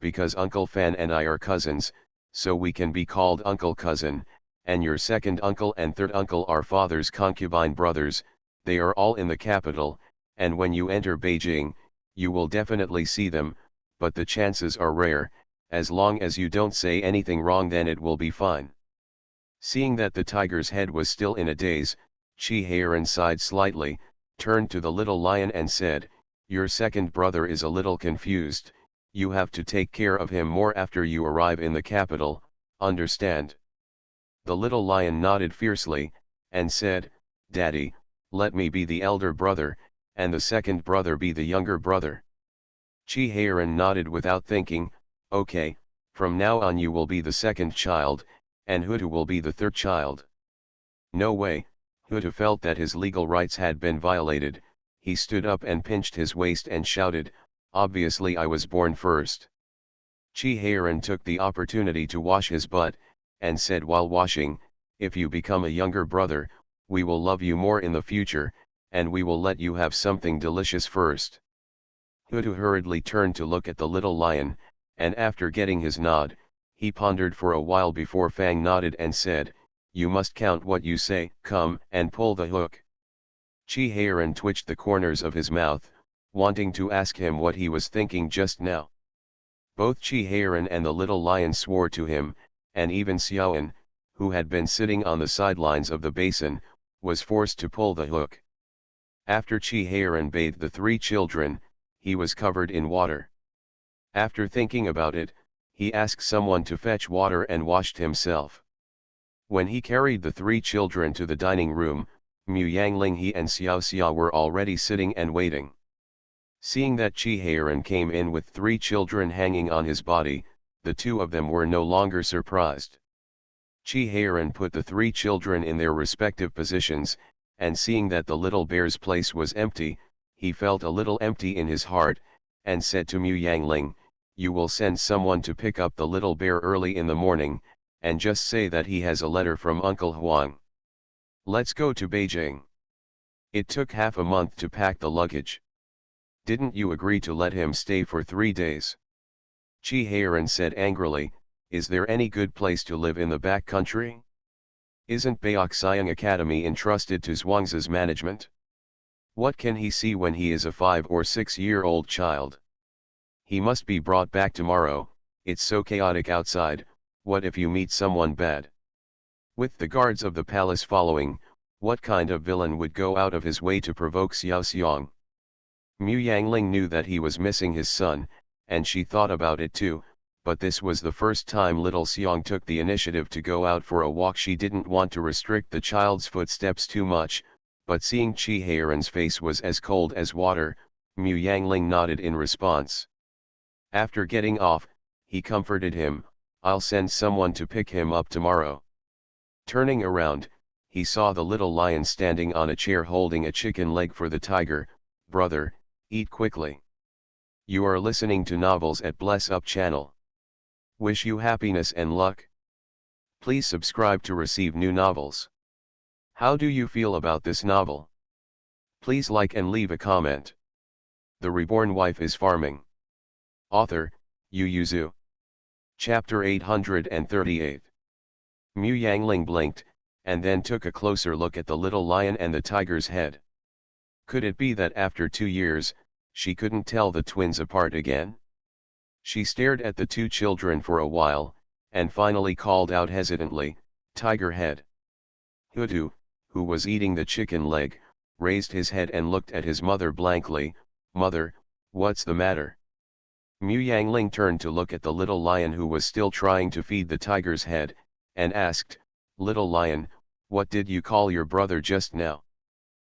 "Because Uncle Fan and I are cousins, so we can be called Uncle Cousin, and your second uncle and third uncle are father's concubine brothers, they are all in the capital, and when you enter Beijing, you will definitely see them, but the chances are rare. As long as you don't say anything wrong then it will be fine." Seeing that the tiger's head was still in a daze, Chi Heiran sighed slightly, turned to the little lion and said, "Your second brother is a little confused, you have to take care of him more after you arrive in the capital, understand?" The little lion nodded fiercely, and said, "Daddy, let me be the elder brother, and the second brother be the younger brother." Chi Heiran nodded without thinking. "Okay, from now on you will be the second child, and Hutu will be the third child." "No way." Hutu felt that his legal rights had been violated. He stood up and pinched his waist and shouted, "Obviously I was born first." Chi Heiran took the opportunity to wash his butt, and said while washing, "If you become a younger brother, we will love you more in the future, and we will let you have something delicious first." Hutu hurriedly turned to look at the little lion, and after getting his nod, he pondered for a while before Fang nodded and said, "You must count what you say, come and pull the hook." Chi Heiran twitched the corners of his mouth, wanting to ask him what he was thinking just now. Both Chi Heiran and the little lion swore to him, and even Xiaoan, who had been sitting on the sidelines of the basin, was forced to pull the hook. After Chi Heiran bathed the three children, he was covered in water. After thinking about it, he asked someone to fetch water and washed himself. When he carried the three children to the dining room, Mu Yangling he and Xiao Xia were already sitting and waiting. Seeing that Chi Heiran came in with three children hanging on his body, the two of them were no longer surprised. Chi Heiran put the three children in their respective positions, and seeing that the little bear's place was empty, he felt a little empty in his heart, and said to Mu Yangling, "You will send someone to pick up the little bear early in the morning, and just say that he has a letter from Uncle Huang. Let's go to Beijing." It took half a month to pack the luggage. "Didn't you agree to let him stay for 3 days?" Chi Heiran said angrily, "Is there any good place to live in the back country? Isn't Baoxiang Academy entrusted to Zhuangzi's management? What can he see when he is a 5 or 6-year-old child? He must be brought back tomorrow, it's so chaotic outside, what if you meet someone bad? With the guards of the palace following, what kind of villain would go out of his way to provoke Xiao Xiang?" Mu Yangling knew that he was missing his son, and she thought about it too, but this was the first time little Xiang took the initiative to go out for a walk. She didn't want to restrict the child's footsteps too much, but seeing Chi Heiran's face was as cold as water, Mu Yangling nodded in response. After getting off, he comforted him, I'll send someone to pick him up tomorrow. Turning around, he saw the little lion standing on a chair holding a chicken leg for the tiger. Brother, eat quickly. You are listening to novels at Bless Up channel. Wish you happiness and luck. Please subscribe to receive new novels. How do you feel about this novel? Please like and leave a comment. The Reborn Wife is Farming. Author, Yu Yuzu. Chapter 838. Mu Yangling blinked, and then took a closer look at the little lion and the tiger's head. Could it be that after 2 years, she couldn't tell the twins apart again? She stared at the two children for a while, and finally called out hesitantly, "Tiger head." Hutu, who was eating the chicken leg, raised his head and looked at his mother blankly. "Mother, what's the matter?" Mu Yangling turned to look at the little lion who was still trying to feed the tiger's head, and asked, "Little lion, what did you call your brother just now?"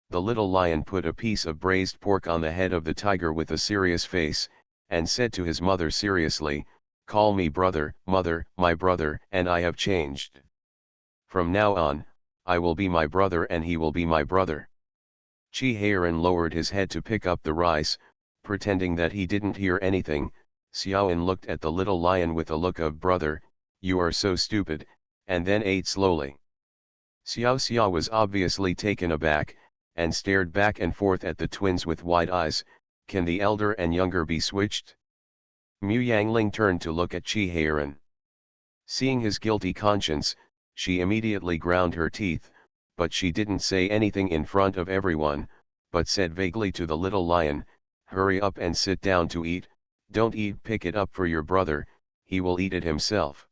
The little lion put a piece of braised pork on the head of the tiger with a serious face, and said to his mother seriously, "Call me brother, mother, my brother, and I have changed. From now on, I will be my brother and he will be my brother." Chi Heiran lowered his head to pick up the rice, pretending that he didn't hear anything. Xiaoan looked at the little lion with a look of "Brother, you are so stupid," and then ate slowly. Xiao Xia was obviously taken aback, and stared back and forth at the twins with wide eyes. Can the elder and younger be switched? Mu Yangling turned to look at Chi Heiran. Seeing his guilty conscience, she immediately ground her teeth, but she didn't say anything in front of everyone, but said vaguely to the little lion, "Hurry up and sit down to eat. Don't eat, pick it up for your brother, he will eat it himself."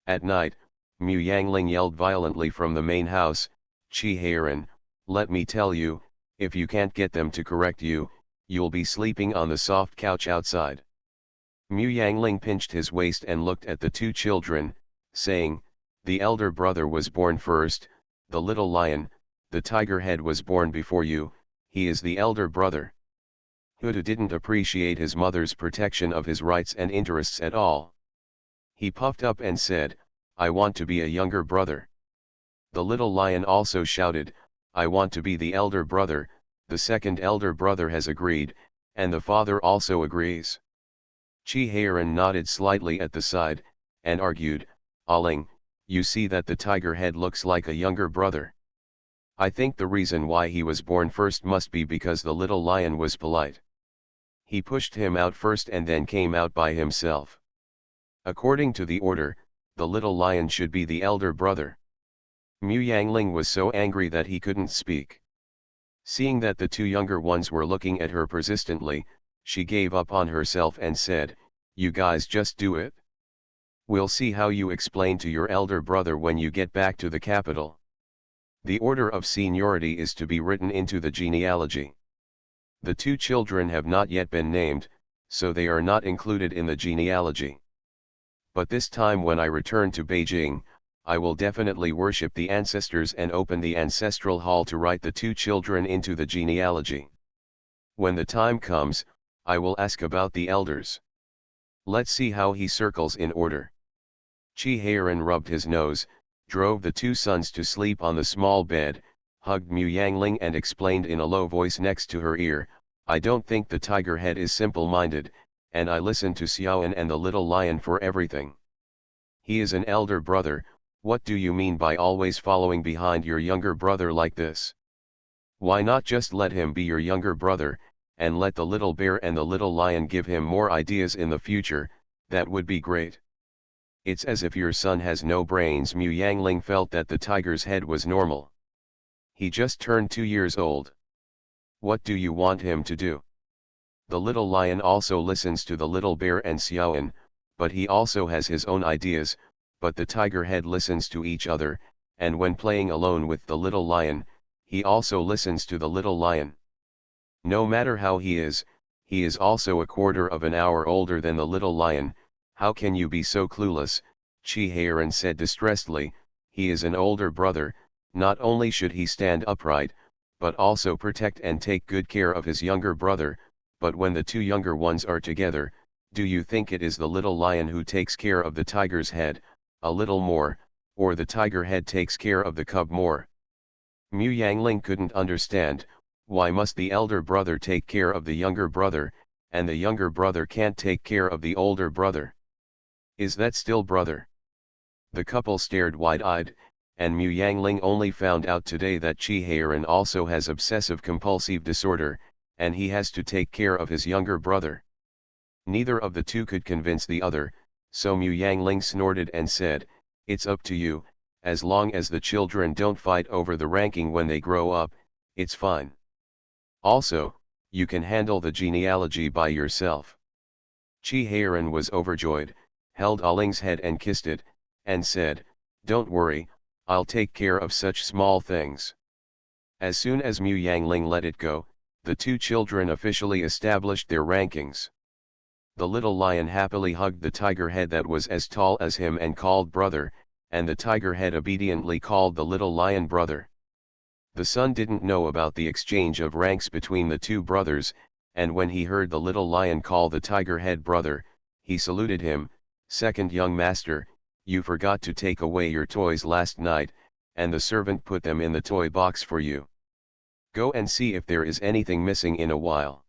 At night, Mu Yangling yelled violently from the main house, "Chi Heiran, let me tell you, if you can't get them to correct you, you'll be sleeping on the soft couch outside." Mu Yangling pinched his waist and looked at the two children, saying, "The elder brother was born first, the little lion, the tiger head was born before you, he is the elder brother." Hutu didn't appreciate his mother's protection of his rights and interests at all. He puffed up and said, "I want to be a younger brother." The little lion also shouted, "I want to be the elder brother." The second elder brother has agreed, and the father also agrees. Chi Heiran nodded slightly at the side, and argued, "Aling, you see that the tiger head looks like a younger brother. I think the reason why he was born first must be because the little lion was polite. He pushed him out first and then came out by himself. According to the order, the little lion should be the elder brother." Mu Yangling was so angry that he couldn't speak. Seeing that the two younger ones were looking at her persistently, she gave up on herself and said, "You guys just do it. We'll see how you explain to your elder brother when you get back to the capital. The order of seniority is to be written into the genealogy. The two children have not yet been named, so they are not included in the genealogy. But this time when I return to Beijing, I will definitely worship the ancestors and open the ancestral hall to write the two children into the genealogy. When the time comes, I will ask about the elders. Let's see how he circles in order." Chi Heiran rubbed his nose, drove the two sons to sleep on the small bed, hugged Mu Yangling and explained in a low voice next to her ear, "I don't think the tiger head is simple-minded, and I listen to Xiaoan and the little lion for everything. He is an elder brother. What do you mean by always following behind your younger brother like this? Why not just let him be your younger brother, and let the little bear and the little lion give him more ideas in the future? That would be great. It's as if your son has no brains." Mu Yangling felt that the tiger's head was normal. He just turned 2 years old. What do you want him to do? The little lion also listens to the little bear and Xiaoan, but he also has his own ideas, but the tiger head listens to each other, and when playing alone with the little lion, he also listens to the little lion. No matter how he is also a quarter of an hour older than the little lion. How can you be so clueless? Chi Heiran said distressedly. He is an older brother, not only should he stand upright, but also protect and take good care of his younger brother, but when the two younger ones are together, Do you think it is the little lion who takes care of the tiger's head, a little more, or the tiger head takes care of the cub more? Mu Yangling couldn't understand, why must the elder brother take care of the younger brother, and the younger brother can't take care of the older brother? Is that still brother? The couple stared wide-eyed, and Mu Yangling only found out today that Chi Heiran also has obsessive-compulsive disorder, and he has to take care of his younger brother. Neither of the two could convince the other, so Mu Yangling snorted and said, "It's up to you, as long as the children don't fight over the ranking when they grow up, it's fine. Also, you can handle the genealogy by yourself." Chi Heiran was overjoyed, held Aling's head and kissed it, and said, "Don't worry, I'll take care of such small things." As soon as Mu Yangling let it go, the two children officially established their rankings. The little lion happily hugged the tiger head that was as tall as him and called brother, and the tiger head obediently called the little lion brother. The son didn't know about the exchange of ranks between the two brothers, and when he heard the little lion call the tiger head brother, he saluted him. "Second young master, you forgot to take away your toys last night, and the servant put them in the toy box for you. Go and see if there is anything missing in a while."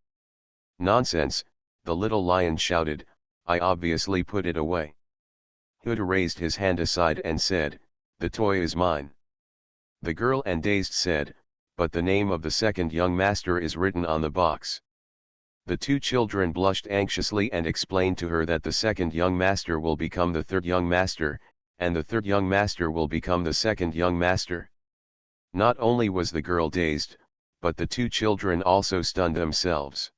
"Nonsense," the little lion shouted, "I obviously put it away." Hood raised his hand aside and said, "The toy is mine." The girl and dazed said, "But the name of the second young master is written on the box." The two children blushed anxiously and explained to her that the second young master will become the third young master, and the third young master will become the second young master. Not only was the girl dazed, but the two children also stunned themselves.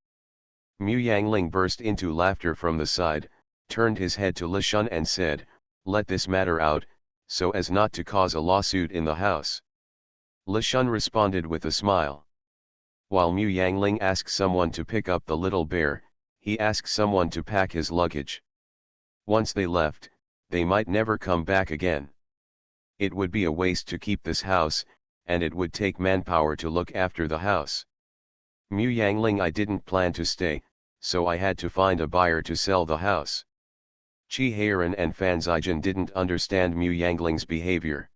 Mu Yangling burst into laughter from the side, turned his head to Li Shun and said, "Let this matter out, so as not to cause a lawsuit in the house." Li Shun responded with a smile. While Mu Yangling asked someone to pick up the little bear, he asked someone to pack his luggage. Once they left, they might never come back again. It would be a waste to keep this house, and it would take manpower to look after the house. Mu Yangling, I didn't plan to stay, so I had to find a buyer to sell the house. Chi Heiran and Fan Zijin didn't understand Mu Yangling's behavior.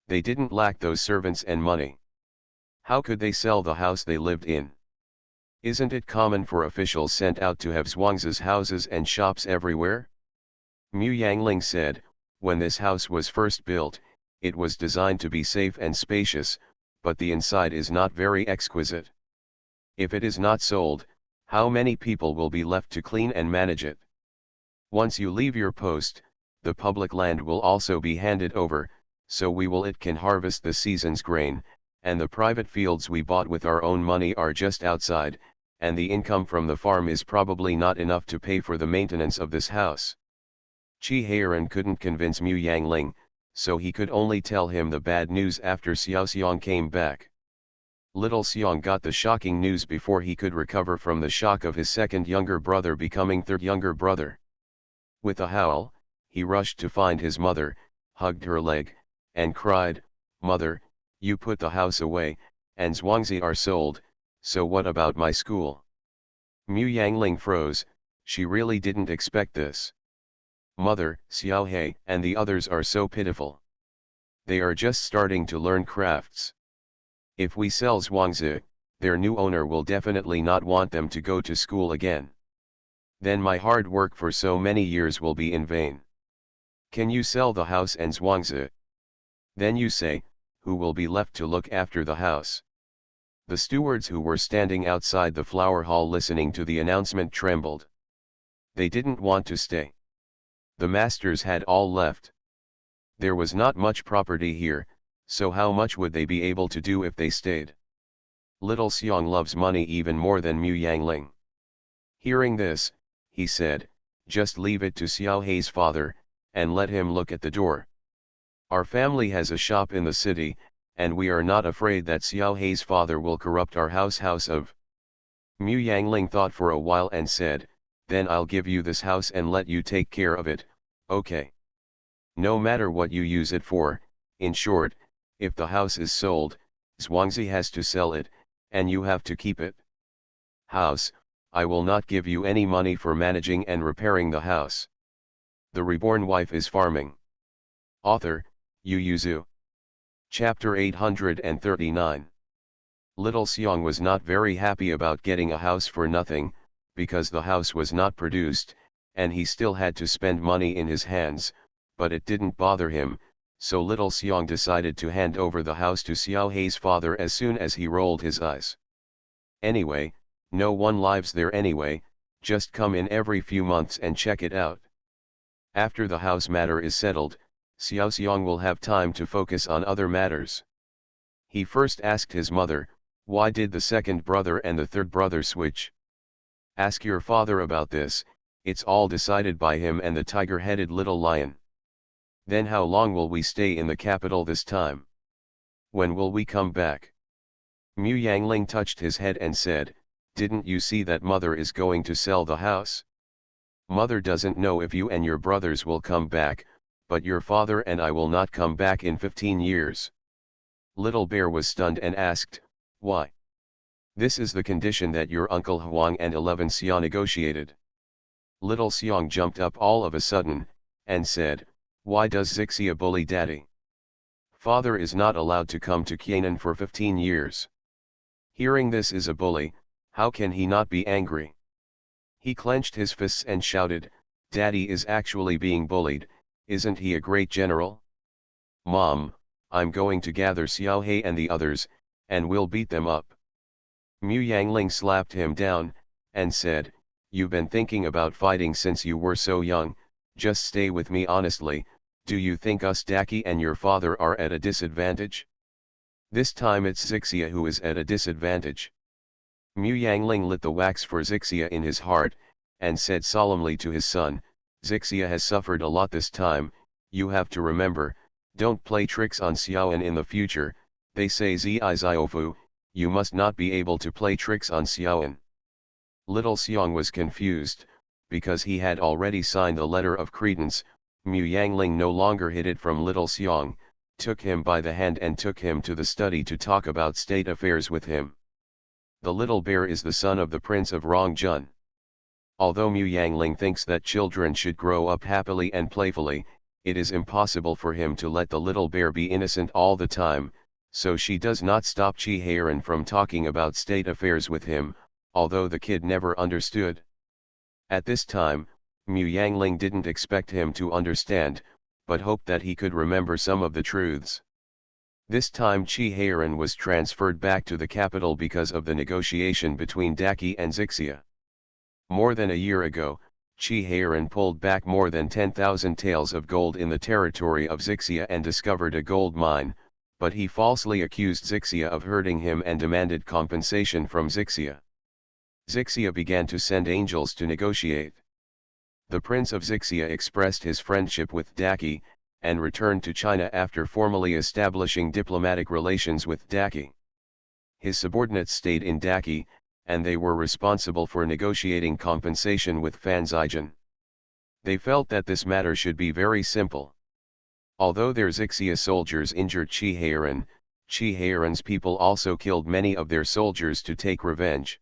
They didn't lack those servants and money. How could they sell the house they lived in? Isn't it common for officials sent out to have Zhuangzi's houses and shops everywhere? Mu Yangling said, "When this house was first built, it was designed to be safe and spacious, but the inside is not very exquisite. If it is not sold, how many people will be left to clean and manage it? Once you leave your post, the public land will also be handed over, so it can harvest the season's grain, and the private fields we bought with our own money are just outside, and the income from the farm is probably not enough to pay for the maintenance of this house." Chi Heiran couldn't convince Mu Yangling, so he could only tell him the bad news after Xiao Xiang came back. Little Xiang got the shocking news before he could recover from the shock of his second younger brother becoming third younger brother. With a howl, he rushed to find his mother, hugged her leg, and cried, "Mother, you put the house away, and Zhuangzi are sold, so what about my school?" Mu Yangling froze. She really didn't expect this. "Mother, Xiao He and the others are so pitiful. They are just starting to learn crafts. If we sell Zhuangzi, their new owner will definitely not want them to go to school again. Then my hard work for so many years will be in vain. Can you sell the house and Zhuangzi? Then you say, who will be left to look after the house?" The stewards who were standing outside the flower hall listening to the announcement trembled. They didn't want to stay. The masters had all left. There was not much property here, so how much would they be able to do if they stayed? Little Xiang loves money even more than Mu Yangling. Hearing this, he said, "Just leave it to Xiao Hei's father, and let him look at the door. Our family has a shop in the city, and we are not afraid that Xiao Hei's father will corrupt our house of." Mu Yangling thought for a while and said, "Then I'll give you this house and let you take care of it, okay? No matter what you use it for, in short, if the house is sold, Zhuangzi has to sell it, and you have to keep it." "House, I will not give you any money for managing and repairing the house. The reborn wife is farming. Author, Yu Yuzu. Chapter 839. Little Xiong was not very happy about getting a house for nothing, because the house was not produced, and he still had to spend money in his hands, but it didn't bother him, so little Xiong decided to hand over the house to Xiao Hei's father as soon as he rolled his eyes. Anyway, no one lives there anyway, just come in every few months and check it out. After the house matter is settled, Xiao Xiong will have time to focus on other matters. He first asked his mother, why did the second brother and the third brother switch? Ask your father about this, it's all decided by him and the tiger-headed little lion. Then how long will we stay in the capital this time? When will we come back? Mu Yangling touched his head and said, didn't you see that mother is going to sell the house? Mother doesn't know if you and your brothers will come back, but your father and I will not come back in 15 years. Little Bear was stunned and asked, why? This is the condition that your uncle Huang and 11 Xia negotiated. Little Xiong jumped up all of a sudden, and said, why does Xixia bully daddy? Father is not allowed to come to Qianan for 15 years. Hearing this is a bully, how can he not be angry? He clenched his fists and shouted, Daddy is actually being bullied, isn't he a great general? Mom, I'm going to gather Xiao Hei and the others, and we'll beat them up. Mu Yangling slapped him down, and said, you've been thinking about fighting since you were so young, just stay with me honestly, do you think us Daki and your father are at a disadvantage? This time it's Xixia who is at a disadvantage. Mu Yangling lit the wax for Xixia in his heart, and said solemnly to his son, Xixia has suffered a lot this time, you have to remember, don't play tricks on Xiaoan in the future, they say Zi Ziofu, you must not be able to play tricks on Xiaoan. Little Xiong was confused, because he had already signed the letter of credence. Mu Yangling no longer hid it from Little Xiong, took him by the hand and took him to the study to talk about state affairs with him. The little bear is the son of the Prince of Rongjun. Although Mu Yangling thinks that children should grow up happily and playfully, it is impossible for him to let the little bear be innocent all the time, so she does not stop Chi Heiran from talking about state affairs with him, although the kid never understood. At this time, Mu Yangling didn't expect him to understand, but hoped that he could remember some of the truths. This time Chi Heiran was transferred back to the capital because of the negotiation between Daki and Xixia. More than a year ago, Chi Heiran pulled back more than 10,000 taels of gold in the territory of Xixia and discovered a gold mine, but he falsely accused Xixia of hurting him and demanded compensation from Xixia. Xixia began to send angels to negotiate. The Prince of Xixia expressed his friendship with Daki, and returned to China after formally establishing diplomatic relations with Daki. His subordinates stayed in Daki, and they were responsible for negotiating compensation with Fan Zijin. They felt that this matter should be very simple. Although their Xixia soldiers injured Chi Heiran's people also killed many of their soldiers to take revenge.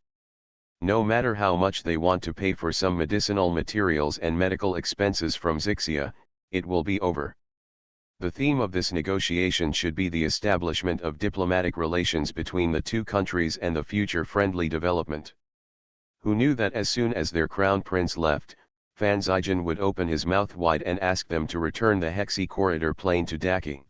No matter how much they want to pay for some medicinal materials and medical expenses from Xixia, it will be over. The theme of this negotiation should be the establishment of diplomatic relations between the two countries and the future friendly development. Who knew that as soon as their crown prince left, Fan Zijin would open his mouth wide and ask them to return the Hexi corridor plane to Daki.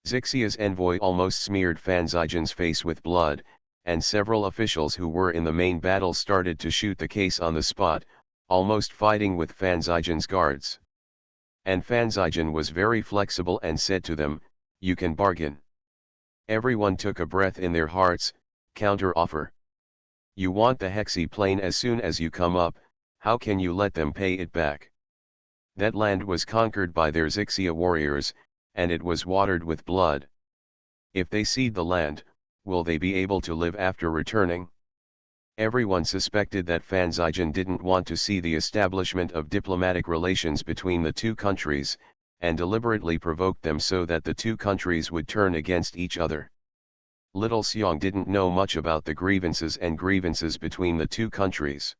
Xixia's envoy almost smeared Fan Zijin's face with blood, and several officials who were in the main battle started to shoot the case on the spot, almost fighting with Fan Zijin's guards. And Fan Zijin was very flexible and said to them, you can bargain. Everyone took a breath in their hearts, counter offer. You want the Hexi plane as soon as you come up, how can you let them pay it back? That land was conquered by their Xixia warriors, and it was watered with blood. If they cede the land, will they be able to live after returning? Everyone suspected that Fan Zijin didn't want to see the establishment of diplomatic relations between the two countries, and deliberately provoked them so that the two countries would turn against each other. Little Xiong didn't know much about the grievances between the two countries.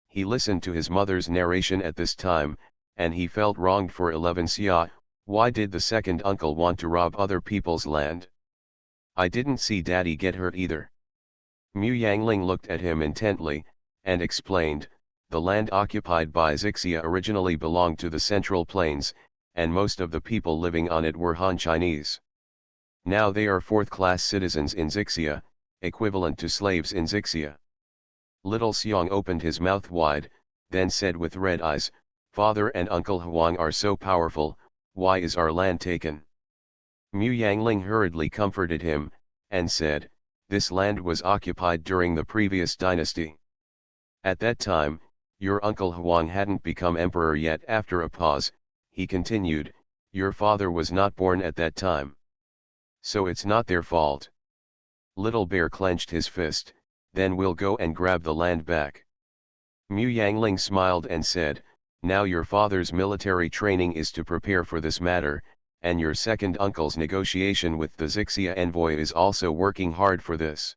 He listened to his mother's narration at this time, and he felt wronged for 11 Xia. Why did the second uncle want to rob other people's land? I didn't see daddy get hurt either. Mu Yangling looked at him intently, and explained, the land occupied by Xixia originally belonged to the Central Plains, and most of the people living on it were Han Chinese. Now they are fourth-class citizens in Xixia, equivalent to slaves in Xixia. Little Xiong opened his mouth wide, then said with red eyes, Father and Uncle Huang are so powerful, why is our land taken? Mu Yangling hurriedly comforted him, and said, this land was occupied during the previous dynasty. At that time, your Uncle Huang hadn't become emperor yet. After a pause, he continued, your father was not born at that time. So it's not their fault. Little Bear clenched his fist, then we'll go and grab the land back. Mu Yangling smiled and said, now your father's military training is to prepare for this matter, and your second uncle's negotiation with the Xixia envoy is also working hard for this.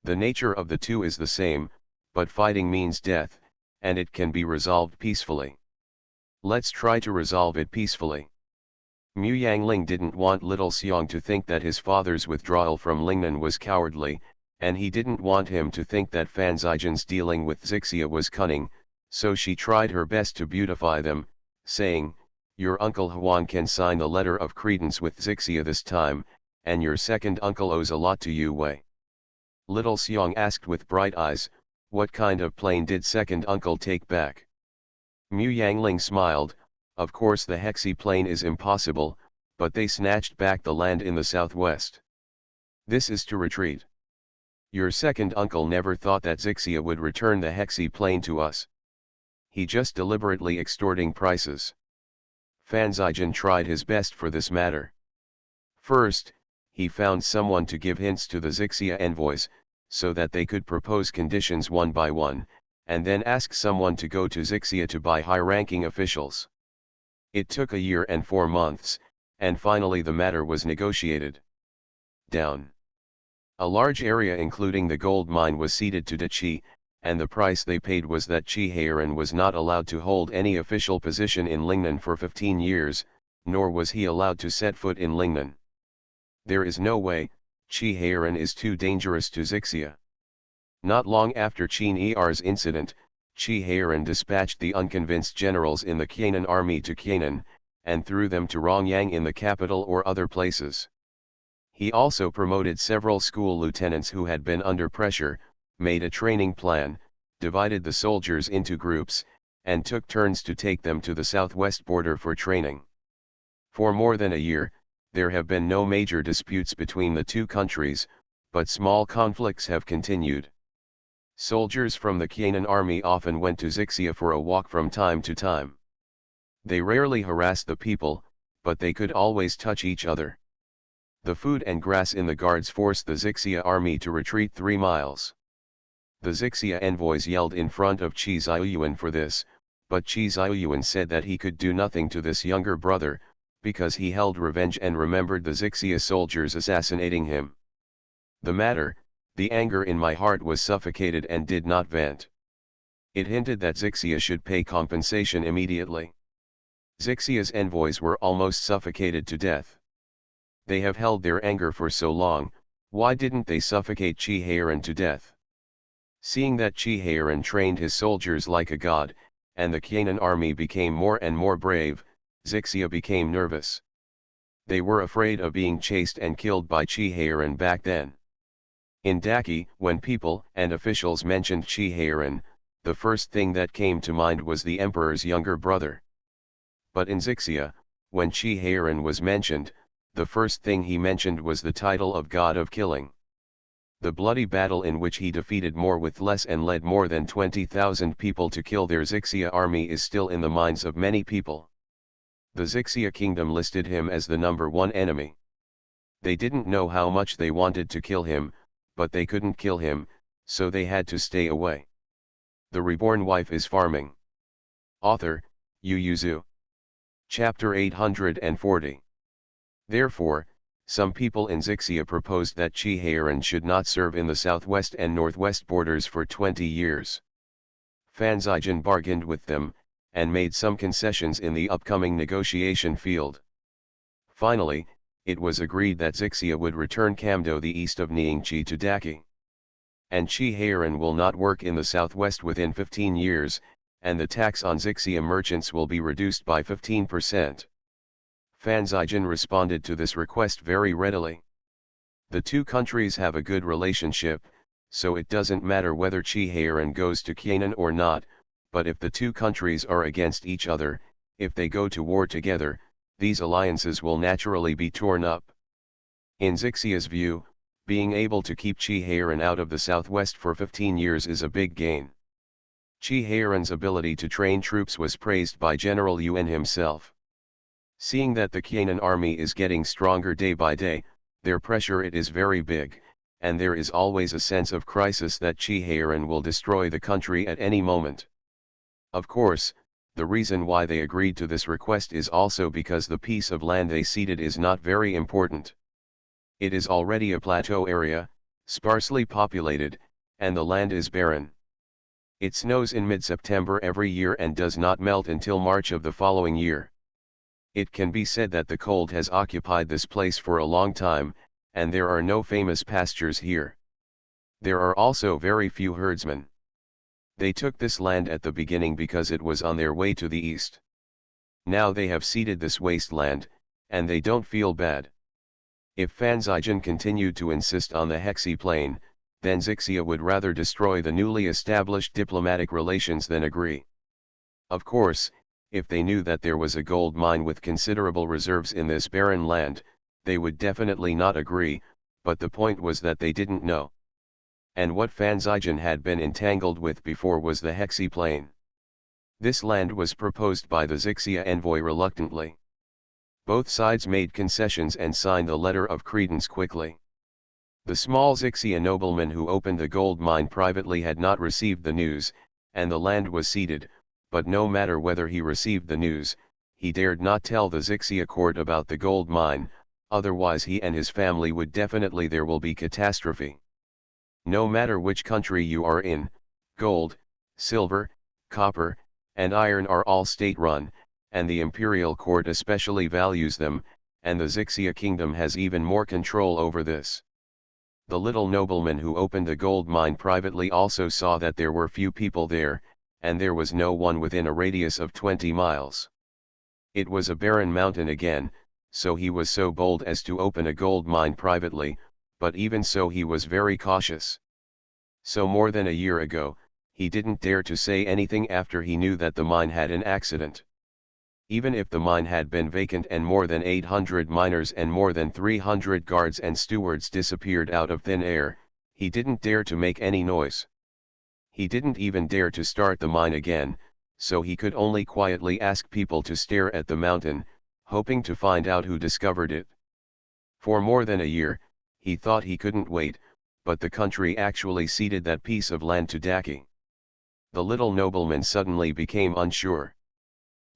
The nature of the two is the same, but fighting means death, and it can be resolved peacefully. Let's try to resolve it peacefully. Mu Yangling didn't want Little Xiong to think that his father's withdrawal from Lingnan was cowardly, and he didn't want him to think that Fan Zijian's dealing with Xixia was cunning, so she tried her best to beautify them, saying, your Uncle Huang can sign the letter of credence with Xixia this time, and your second uncle owes a lot to you Wei. Little Xiong asked with bright eyes, what kind of plane did second uncle take back? Mu Yangling smiled, of course the Hexi plane is impossible, but they snatched back the land in the southwest. This is to retreat. Your second uncle never thought that Xixia would return the Hexi plane to us. He just deliberately extorting prices. Fan Zijian tried his best for this matter. First, he found someone to give hints to the Xixia envoys, so that they could propose conditions one by one, and then ask someone to go to Xixia to buy high-ranking officials. It took a year and 4 months, and finally the matter was negotiated. Down. A large area including the gold mine was ceded to Qi, and the price they paid was that Qi Heiran was not allowed to hold any official position in Lingnan for 15 years, nor was he allowed to set foot in Lingnan. There is no way, Qi Heiran is too dangerous to Xixia. Not long after Qin Er's incident, Qi Heiran dispatched the unconvinced generals in the Qianan army to Qianan, and threw them to Rongyang in the capital or other places. He also promoted several school lieutenants who had been under pressure, made a training plan, divided the soldiers into groups, and took turns to take them to the southwest border for training. For more than a year, there have been no major disputes between the two countries, but small conflicts have continued. Soldiers from the Qianan army often went to Xixia for a walk from time to time. They rarely harassed the people, but they could always touch each other. The food and grass in the guards forced the Xixia army to retreat 3 miles. The Xixia envoys yelled in front of Qi Ziyuan for this, but Qi Ziyuan said that he could do nothing to this younger brother, because he held revenge and remembered the Xixia soldiers assassinating him. The anger in my heart was suffocated and did not vent. It hinted that Xixia should pay compensation immediately. Xixia's envoys were almost suffocated to death. They have held their anger for so long, why didn't they suffocate Qi Heiran to death? Seeing that Qi Heiran trained his soldiers like a god, and the Qianan army became more and more brave, Xixia became nervous. They were afraid of being chased and killed by Qi Heiran back then. In Daki, when people and officials mentioned Qi Heiran, the first thing that came to mind was the emperor's younger brother. But in Xixia, when Qi Heiran was mentioned, the first thing he mentioned was the title of God of Killing. The bloody battle in which he defeated more with less and led more than 20,000 people to kill their Xixia army is still in the minds of many people. The Xixia kingdom listed him as the #1 enemy. They didn't know how much they wanted to kill him, but they couldn't kill him, so they had to stay away. The Reborn Wife is Farming. Author, Yu Yuzu. Chapter 840. Therefore, Some people in Zixia proposed that Chi should not serve in the southwest and northwest borders for 20 years. Fanzijan bargained with them, and made some concessions in the upcoming negotiation field. Finally, it was agreed that Zixia would return Kamdo the east of Nyingchi to Daki. And Chi will not work in the southwest within 15 years, and the tax on Zixia merchants will be reduced by 15%. Fanzijan responded to this request very readily. The two countries have a good relationship, so it doesn't matter whether Chi goes to Kainan or not, but if the two countries are against each other, if they go to war together, these alliances will naturally be torn up. In Zixia's view, being able to keep Chi out of the southwest for 15 years is a big gain. Chi ability to train troops was praised by General Yuan himself. Seeing that the Kainan army is getting stronger day by day, their pressure it is very big, and there is always a sense of crisis that Chi will destroy the country at any moment. Of course, the reason why they agreed to this request is also because the piece of land they ceded is not very important. It is already a plateau area, sparsely populated, and the land is barren. It snows in mid-September every year and does not melt until March of the following year. It can be said that the cold has occupied this place for a long time, and there are no famous pastures here. There are also very few herdsmen. They took this land at the beginning because it was on their way to the east. Now they have ceded this wasteland, and they don't feel bad. If Fanzijan continued to insist on the Hexi Plain, then Zixia would rather destroy the newly established diplomatic relations than agree. Of course, if they knew that there was a gold mine with considerable reserves in this barren land, they would definitely not agree, but the point was that they didn't know. And what Fanzijan had been entangled with before was the Hexi Plain. This land was proposed by the Zixia envoy reluctantly. Both sides made concessions and signed the letter of credence quickly. The small Zixia nobleman who opened the gold mine privately had not received the news, and the land was ceded, but no matter whether he received the news, he dared not tell the Zixia court about the gold mine, otherwise he and his family would definitely there will be catastrophe. No matter which country you are in, gold, silver, copper, and iron are all state-run, and the imperial court especially values them, and the Zixia kingdom has even more control over this. The little nobleman who opened the gold mine privately also saw that there were few people there, and there was no one within a radius of 20 miles. It was a barren mountain again, so he was so bold as to open a gold mine privately, but even so he was very cautious. So more than a year ago, he didn't dare to say anything after he knew that the mine had an accident. Even if the mine had been vacant and more than 800 miners and more than 300 guards and stewards disappeared out of thin air, he didn't dare to make any noise. He didn't even dare to start the mine again, so he could only quietly ask people to stare at the mountain, hoping to find out who discovered it. For more than a year, he thought he couldn't wait, but the country actually ceded that piece of land to Daki. The little nobleman suddenly became unsure.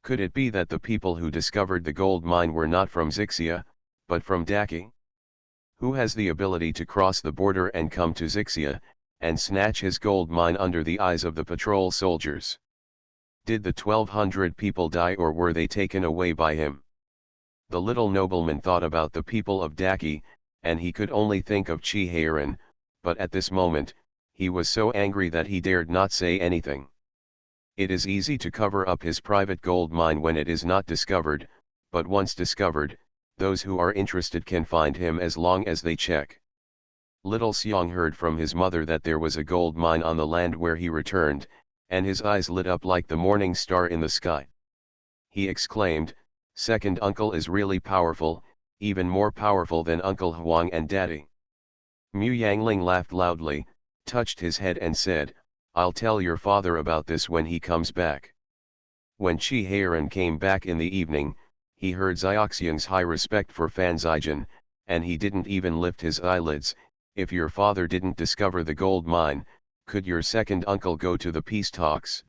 Could it be that the people who discovered the gold mine were not from Zixia, but from Daki? Who has the ability to cross the border and come to Zixia, and snatch his gold mine under the eyes of the patrol soldiers? Did the 1,200 people die or were they taken away by him? The little nobleman thought about the people of Daki, and he could only think of Chi, but at this moment, he was so angry that he dared not say anything. It is easy to cover up his private gold mine when it is not discovered, but once discovered, those who are interested can find him as long as they check. Little Xiong heard from his mother that there was a gold mine on the land where he returned, and his eyes lit up like the morning star in the sky. He exclaimed, "Second uncle is really powerful, even more powerful than Uncle Huang and Daddy." Mu Yangling laughed loudly, touched his head and said, "I'll tell your father about this when he comes back." When Chi came back in the evening, he heard Xiaoxiang's high respect for Fanzijan, and he didn't even lift his eyelids. "If your father didn't discover the gold mine, could your second uncle go to the peace talks?"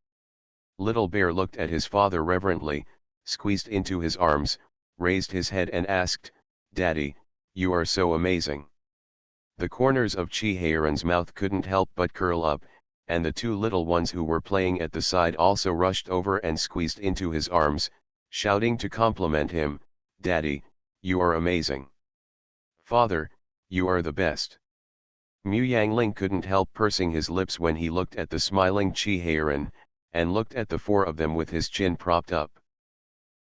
Little Bear looked at his father reverently, squeezed into his arms, raised his head and asked, "Daddy, you are so amazing. The corners of Chi-Heiren's mouth couldn't help but curl up, and the two little ones who were playing at the side also rushed over and squeezed into his arms, shouting to compliment him, "Daddy, you are amazing. Father, you are the best." Mu Yangling couldn't help pursing his lips when he looked at the smiling Chi-Heiren, and looked at the four of them with his chin propped up.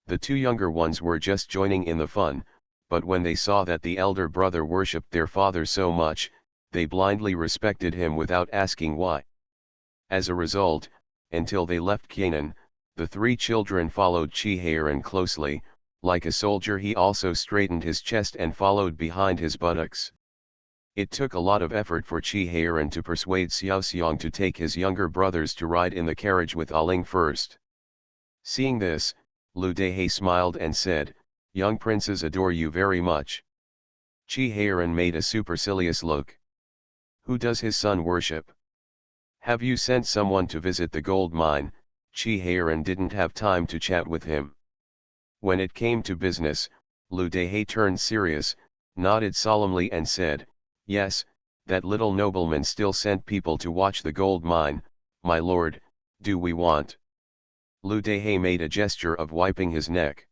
The two younger ones were just joining in the fun, but when they saw that the elder brother worshipped their father so much, they blindly respected him without asking why. As a result, until they left Canaan, the three children followed Chi-Heiren closely. Like a soldier, he also straightened his chest and followed behind his buttocks. It took a lot of effort for Chi-Heiren to persuade Xiao Xiang to take his younger brothers to ride in the carriage with Aling first. Seeing this, Lu Dehei smiled and said, "Young princes adore you very much." Chi-Heiren made a supercilious look. "Who does his son worship? Have you sent someone to visit the gold mine?" Chi-Heiren didn't have time to chat with him. When it came to business, Lu Dehei turned serious, nodded solemnly and said, "Yes, that little nobleman still sent people to watch the gold mine, my lord. Do we want?" Lu Dehei made a gesture of wiping his neck.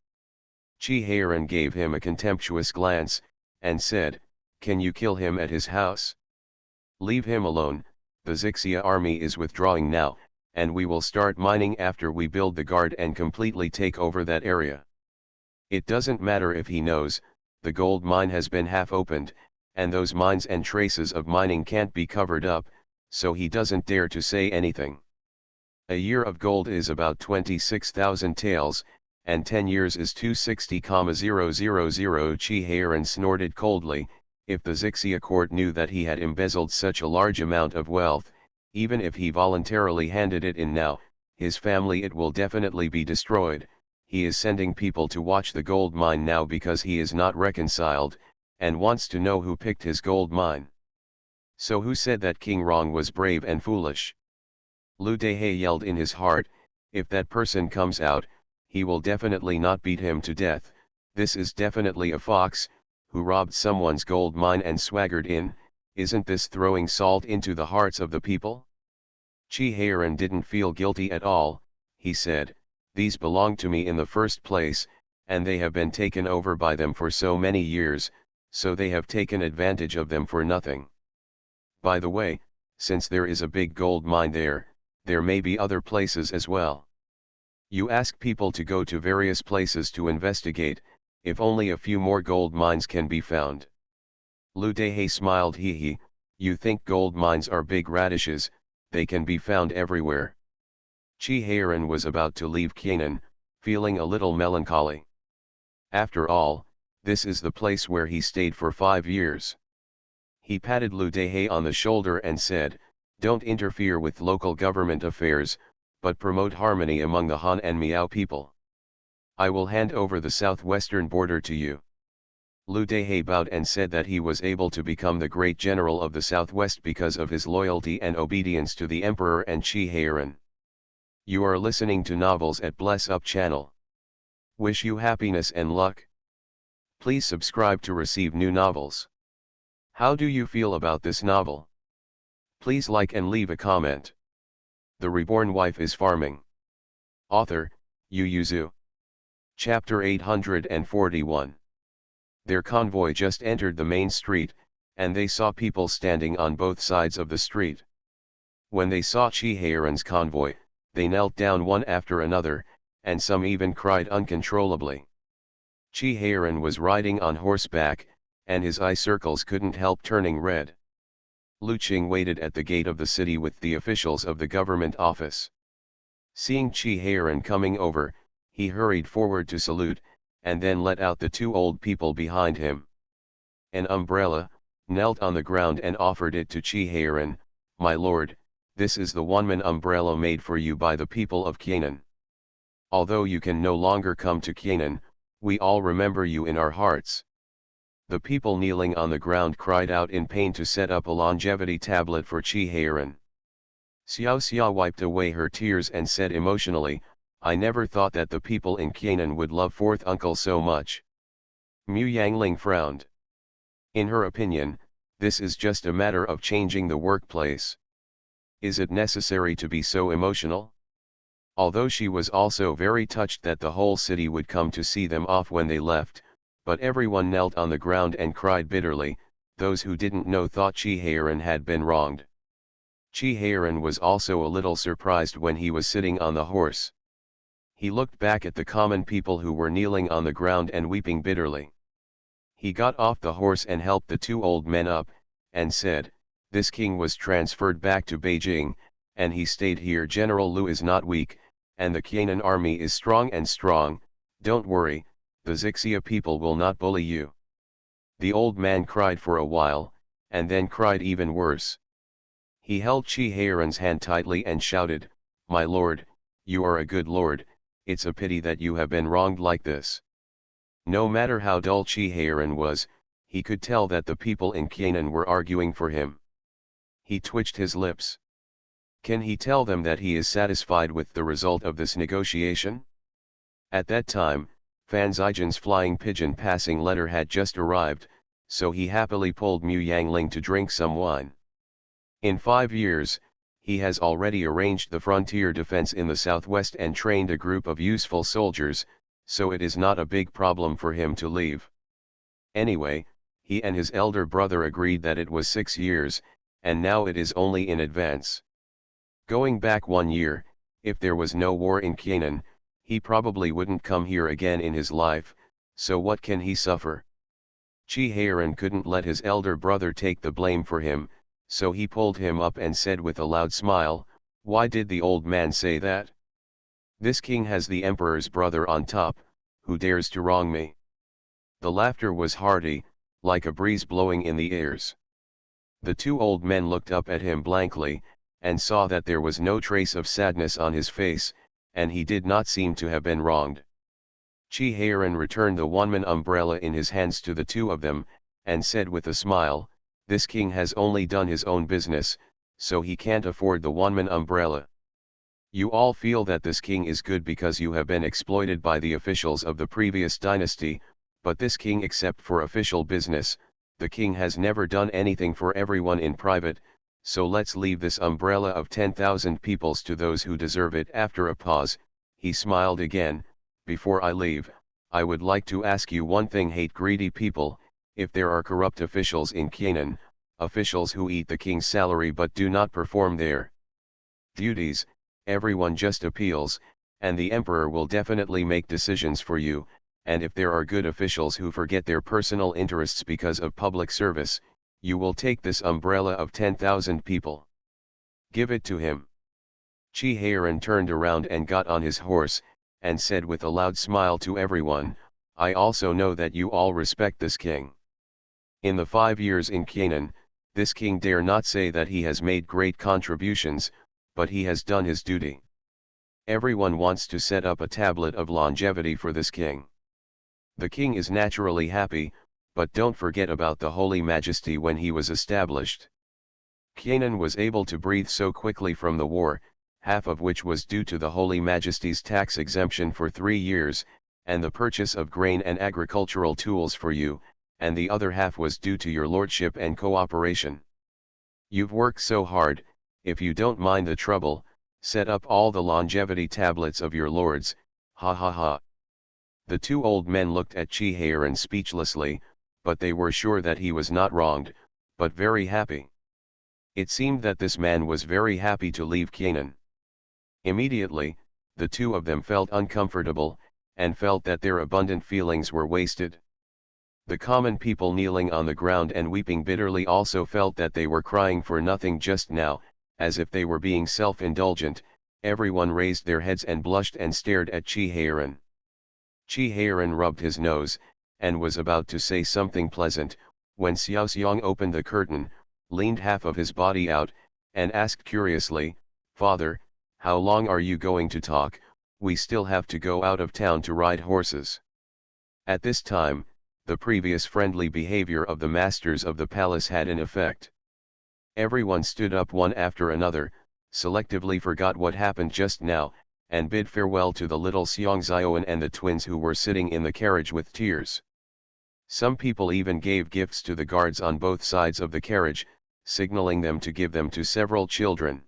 Chi-Heiren gave him a contemptuous glance, and said, "Can you kill him at his house? Leave him alone. The Xixia army is withdrawing now, and we will start mining after we build the guard and completely take over that area. It doesn't matter if he knows, the gold mine has been half opened, and those mines and traces of mining can't be covered up, so he doesn't dare to say anything. A year of gold is about 26,000 taels, and 10 years is 260,000. Chi-Heiren snorted coldly. If the Xixia court knew that he had embezzled such a large amount of wealth, even if he voluntarily handed it in now, his family it will definitely be destroyed. He is sending people to watch the gold mine now because he is not reconciled, and wants to know who picked his gold mine. So who said that King Rong was brave and foolish? Lu Dehei yelled in his heart, if that person comes out, he will definitely not beat him to death. This is definitely a fox, who robbed someone's gold mine and swaggered in. Isn't this throwing salt into the hearts of the people? Chi-Heiren didn't feel guilty at all. He said, "These belong to me in the first place, and they have been taken over by them for so many years, so they have taken advantage of them for nothing. By the way, since there is a big gold mine there may be other places as well. You ask people to go to various places to investigate, if only a few more gold mines can be found." Lu Dehei smiled. He, you think gold mines are big radishes? They can be found everywhere. Chi-Heiren was about to leave Canaan, feeling a little melancholy. After all, this is the place where he stayed for 5 years. He patted Lu Dehei on the shoulder and said, "Don't interfere with local government affairs, but promote harmony among the Han and Miao people. I will hand over the southwestern border to you." Lu Dehei bowed and said that he was able to become the great general of the southwest because of his loyalty and obedience to the emperor and Chi-Heiren. You are listening to Novels at Bless Up channel. Wish you happiness and luck. Please subscribe to receive new novels. How do you feel about this novel? Please like and leave a comment. The Reborn Wife is Farming. Author, Yu Yuzu. Chapter 841. Their convoy just entered the main street, and they saw people standing on both sides of the street. When they saw Chi-Heiren's convoy, they knelt down one after another, and some even cried uncontrollably. Chi-Heiren was riding on horseback, and his eye circles couldn't help turning red. Lu Qing waited at the gate of the city with the officials of the government office. Seeing Chi-Heiren coming over, he hurried forward to salute, and then let out the two old people behind him. An umbrella, knelt on the ground and offered it to Chi-Heiren. "My lord, this is the one-man umbrella made for you by the people of Canaan. Although you can no longer come to Canaan, we all remember you in our hearts." The people kneeling on the ground cried out in pain to set up a longevity tablet for Chi-Heiren. Xiao Xia wiped away her tears and said emotionally, "I never thought that the people in Canaan would love fourth uncle so much." Mu Yangling frowned. In her opinion, this is just a matter of changing the workplace. Is it necessary to be so emotional? Although she was also very touched that the whole city would come to see them off when they left, but everyone knelt on the ground and cried bitterly. Those who didn't know thought Chihayron had been wronged. Chihayron was also a little surprised when he was sitting on the horse. He looked back at the common people who were kneeling on the ground and weeping bitterly. He got off the horse and helped the two old men up, and said, "This king was transferred back to Beijing, and he stayed here. General Liu is not weak, and the Qianan army is strong and strong. Don't worry, the Xixia people will not bully you." The old man cried for a while, and then cried even worse. He held Chihayron's hand tightly and shouted, "My lord, you are a good lord, it's a pity that you have been wronged like this." No matter how dull Chihayron was, he could tell that the people in Qianan were arguing for him. He twitched his lips. Can he tell them that he is satisfied with the result of this negotiation? At that time, Fan Zijian's flying pigeon passing letter had just arrived, so he happily pulled Mu Yangling to drink some wine. In 5 years, he has already arranged the frontier defense in the southwest and trained a group of useful soldiers, so it is not a big problem for him to leave. Anyway, he and his elder brother agreed that it was 6 years, and now it is only in advance. Going back 1 year, if there was no war in Qianan, he probably wouldn't come here again in his life, so what can he suffer? Chihayron couldn't let his elder brother take the blame for him, so he pulled him up and said with a loud smile, "Why did the old man say that? This king has the emperor's brother on top, who dares to wrong me?" The laughter was hearty, like a breeze blowing in the ears. The two old men looked up at him blankly, and saw that there was no trace of sadness on his face, and he did not seem to have been wronged. Chihayron returned the Wanman umbrella in his hands to the two of them, and said with a smile, "This king has only done his own business, so he can't afford the Wanman umbrella. You all feel that this king is good because you have been exploited by the officials of the previous dynasty, but this king, except for official business, the king has never done anything for everyone in private, so let's leave this umbrella of 10,000 peoples to those who deserve it." After a pause, he smiled again, "Before I leave, I would like to ask you one thing. Hate greedy people, if there are corrupt officials in Qianan, officials who eat the king's salary but do not perform their duties, everyone just appeals, and the emperor will definitely make decisions for you, and if there are good officials who forget their personal interests because of public service, you will take this umbrella of 10,000 people. Give it to him." Chihayron turned around and got on his horse, and said with a loud smile to everyone, "I also know that you all respect this king. In the 5 years in Qianan, this king dare not say that he has made great contributions, but he has done his duty. Everyone wants to set up a tablet of longevity for this king. The king is naturally happy, but don't forget about the Holy Majesty when he was established. Qianan was able to breathe so quickly from the war, half of which was due to the Holy Majesty's tax exemption for 3 years, and the purchase of grain and agricultural tools for you, and the other half was due to your lordship and cooperation. You've worked so hard, if you don't mind the trouble, set up all the longevity tablets of your lords, ha ha ha." The two old men looked at Chihayron speechlessly, but they were sure that he was not wronged, but very happy. It seemed that this man was very happy to leave Qianan. Immediately, the two of them felt uncomfortable, and felt that their abundant feelings were wasted. The common people kneeling on the ground and weeping bitterly also felt that they were crying for nothing just now, as if they were being self-indulgent. Everyone raised their heads and blushed and stared at Chihayron. Chihayron rubbed his nose, and was about to say something pleasant, when Xiaoxiang opened the curtain, leaned half of his body out, and asked curiously, "Father, how long are you going to talk? We still have to go out of town to ride horses." At this time, the previous friendly behavior of the masters of the palace had an effect. Everyone stood up one after another, selectively forgot what happened just now, and bid farewell to the little Xiong Zioan and the twins who were sitting in the carriage with tears. Some people even gave gifts to the guards on both sides of the carriage, signaling them to give them to several children.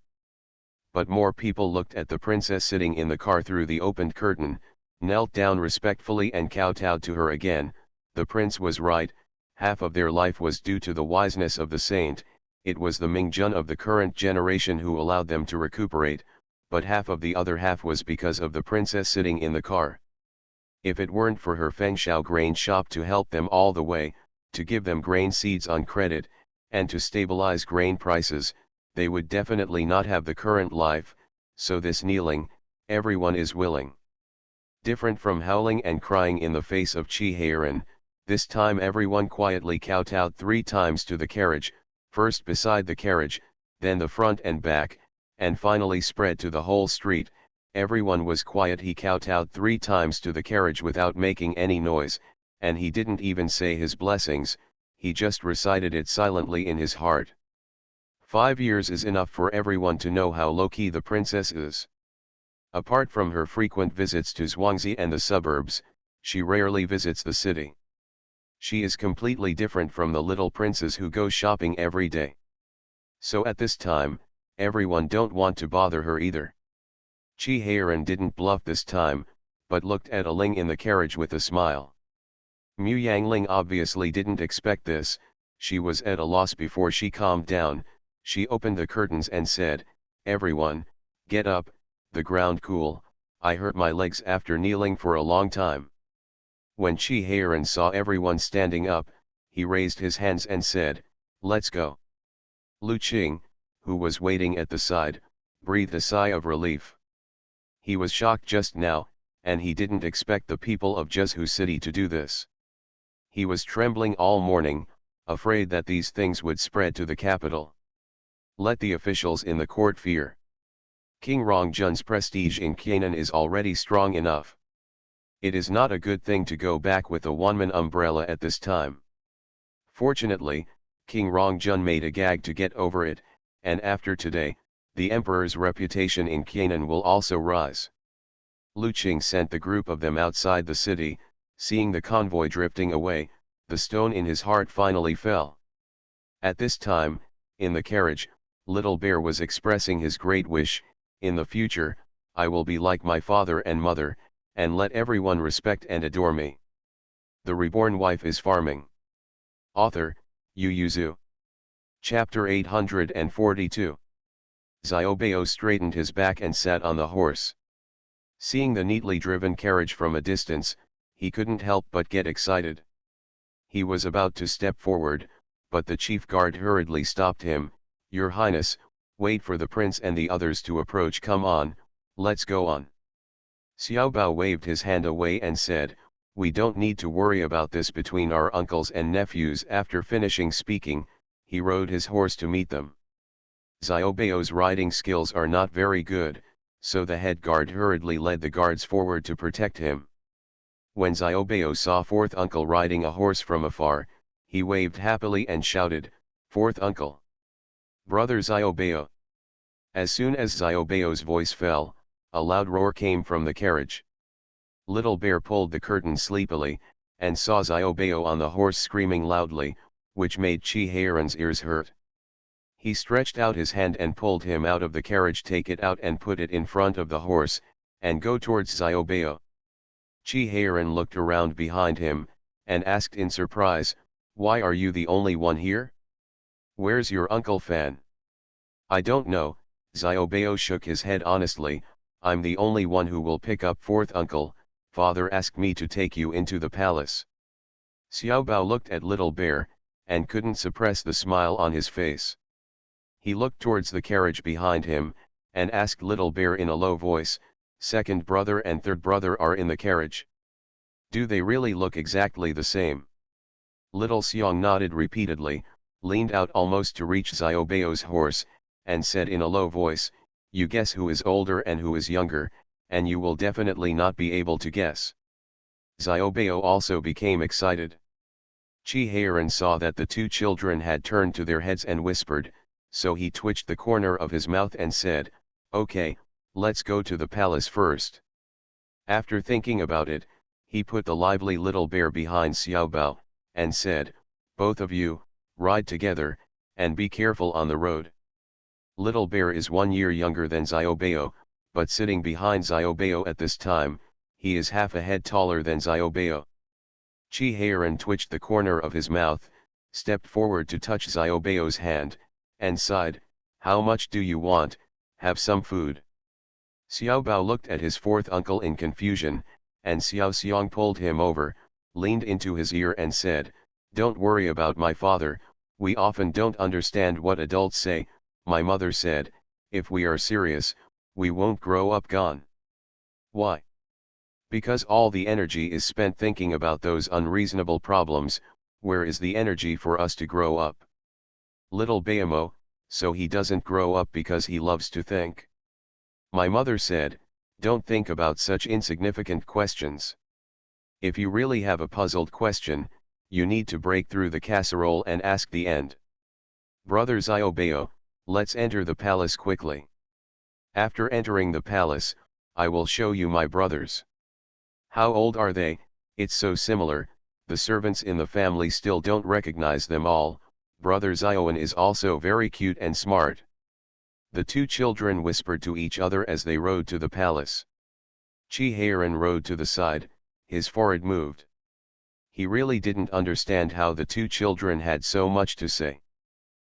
But more people looked at the princess sitting in the car through the opened curtain, knelt down respectfully and kowtowed to her again. The prince was right, half of their life was due to the wiseness of the saint. It was the Mingjun of the current generation who allowed them to recuperate, but half of the other half was because of the princess sitting in the car. If it weren't for her Fengshao grain shop to help them all the way, to give them grain seeds on credit, and to stabilize grain prices, they would definitely not have the current life. So this kneeling, everyone is willing. Different from howling and crying in the face of Chi Heiran, this time everyone quietly kowtowed 3 times to the carriage, first beside the carriage, then the front and back, and finally spread to the whole street. Everyone was quiet. He kowtowed 3 times to the carriage without making any noise, and he didn't even say his blessings, he just recited it silently in his heart. 5 years is enough for everyone to know how low-key the princess is. Apart from her frequent visits to Zhuangzi and the suburbs, she rarely visits the city. She is completely different from the little princes who go shopping every day. So at this time, everyone don't want to bother her either. Chi Heiran didn't bluff this time, but looked at Ling in the carriage with a smile. Mu Yangling obviously didn't expect this. She was at a loss. Before she calmed down, she opened the curtains and said, "Everyone, get up, the ground cool, I hurt my legs after kneeling for a long time." When Chi Heiran saw everyone standing up, he raised his hands and said, "Let's go." Lu Qing, who was waiting at the side, breathed a sigh of relief. He was shocked just now, and he didn't expect the people of Jezhu City to do this. He was trembling all morning, afraid that these things would spread to the capital. Let the officials in the court fear. King Rongjun's prestige in Qianan is already strong enough. It is not a good thing to go back with a one-man umbrella at this time. Fortunately, King Rongjun made a gag to get over it, and after today, the emperor's reputation in Qianan will also rise. Lu Qing sent the group of them outside the city. Seeing the convoy drifting away, the stone in his heart finally fell. At this time, in the carriage, Little Bear was expressing his great wish, "In the future, I will be like my father and mother, and let everyone respect and adore me." The Reborn Wife is Farming. Author, Yu Yuzu. Chapter 842. Xiaobao straightened his back and sat on the horse. Seeing the neatly driven carriage from a distance, he couldn't help but get excited. He was about to step forward, but the chief guard hurriedly stopped him. "Your Highness, wait for the prince and the others to approach. Come on, let's go on." Xiaobao waved his hand away and said, "We don't need to worry about this between our uncles and nephews." After finishing speaking, he rode his horse to meet them. Xiaobao's riding skills are not very good, so the head guard hurriedly led the guards forward to protect him. When Xiaobao saw fourth uncle riding a horse from afar, he waved happily and shouted, "Fourth uncle! Brother Xiaobao!" As soon as Xiaobao's voice fell, a loud roar came from the carriage. Little Bear pulled the curtain sleepily, and saw Xiaobao on the horse screaming loudly, which made Chi Heiran's ears hurt. He stretched out his hand and pulled him out of the carriage. "Take it out and put it in front of the horse, and go towards Xiaobao." Chi Heiran looked around behind him, and asked in surprise, "Why are you the only one here? Where's your Uncle Fan?" "I don't know," Xiaobao shook his head honestly. "I'm the only one who will pick up fourth uncle. Father asked me to take you into the palace." Xiaobao looked at Little Bear, and couldn't suppress the smile on his face. He looked towards the carriage behind him, and asked Little Bear in a low voice, "Second brother and third brother are in the carriage. Do they really look exactly the same?" Little Xiong nodded repeatedly, leaned out almost to reach Xiaobao's horse, and said in a low voice, "You guess who is older and who is younger, and you will definitely not be able to guess." Xiaobao also became excited. Chi Heiran saw that the two children had turned to their heads and whispered, so he twitched the corner of his mouth and said, "Okay, let's go to the palace first." After thinking about it, he put the lively Little Bear behind Xiaobao, and said, "Both of you, ride together, and be careful on the road." Little Bear is 1 year younger than Xiaobao, but sitting behind Xiaobao at this time, he is half a head taller than Xiaobao. Chi Heiran twitched the corner of his mouth, stepped forward to touch Xiaobao's hand, and sighed, "How much do you want? Have some food." Xiaobao looked at his fourth uncle in confusion, and Xiao Xiang pulled him over, leaned into his ear and said, "Don't worry about my father, we often don't understand what adults say. My mother said, if we are serious, we won't grow up gone." "Why?" "Because all the energy is spent thinking about those unreasonable problems. Where is the energy for us to grow up?" "Little Bayamo, so he doesn't grow up because he loves to think?" "My mother said, don't think about such insignificant questions. If you really have a puzzled question, you need to break through the casserole and ask the end." "Brother Xiaobao, let's enter the palace quickly. After entering the palace, I will show you my brothers." "How old are they? It's so similar, the servants in the family still don't recognize them all. Brother Xiaoan is also very cute and smart." The two children whispered to each other as they rode to the palace. Chi Heiran rode to the side, his forehead moved. He really didn't understand how the two children had so much to say.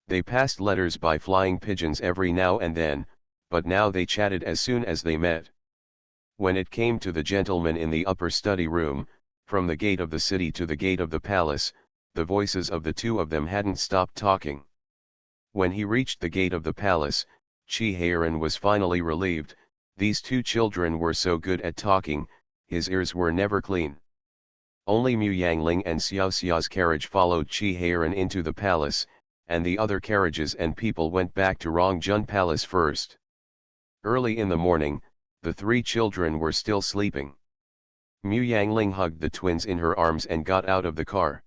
They passed letters by flying pigeons every now and then, but now they chatted as soon as they met. When it came to the gentleman in the upper study room, from the gate of the city to the gate of the palace, the voices of the two of them hadn't stopped talking. When he reached the gate of the palace, Chi Heiran was finally relieved. These two children were so good at talking, his ears were never clean. Only Mu Yangling and Xiao Xia's carriage followed Chi Heiran into the palace, and the other carriages and people went back to Rongjun Palace first. Early in the morning, the three children were still sleeping. Mu Yangling hugged the twins in her arms and got out of the car.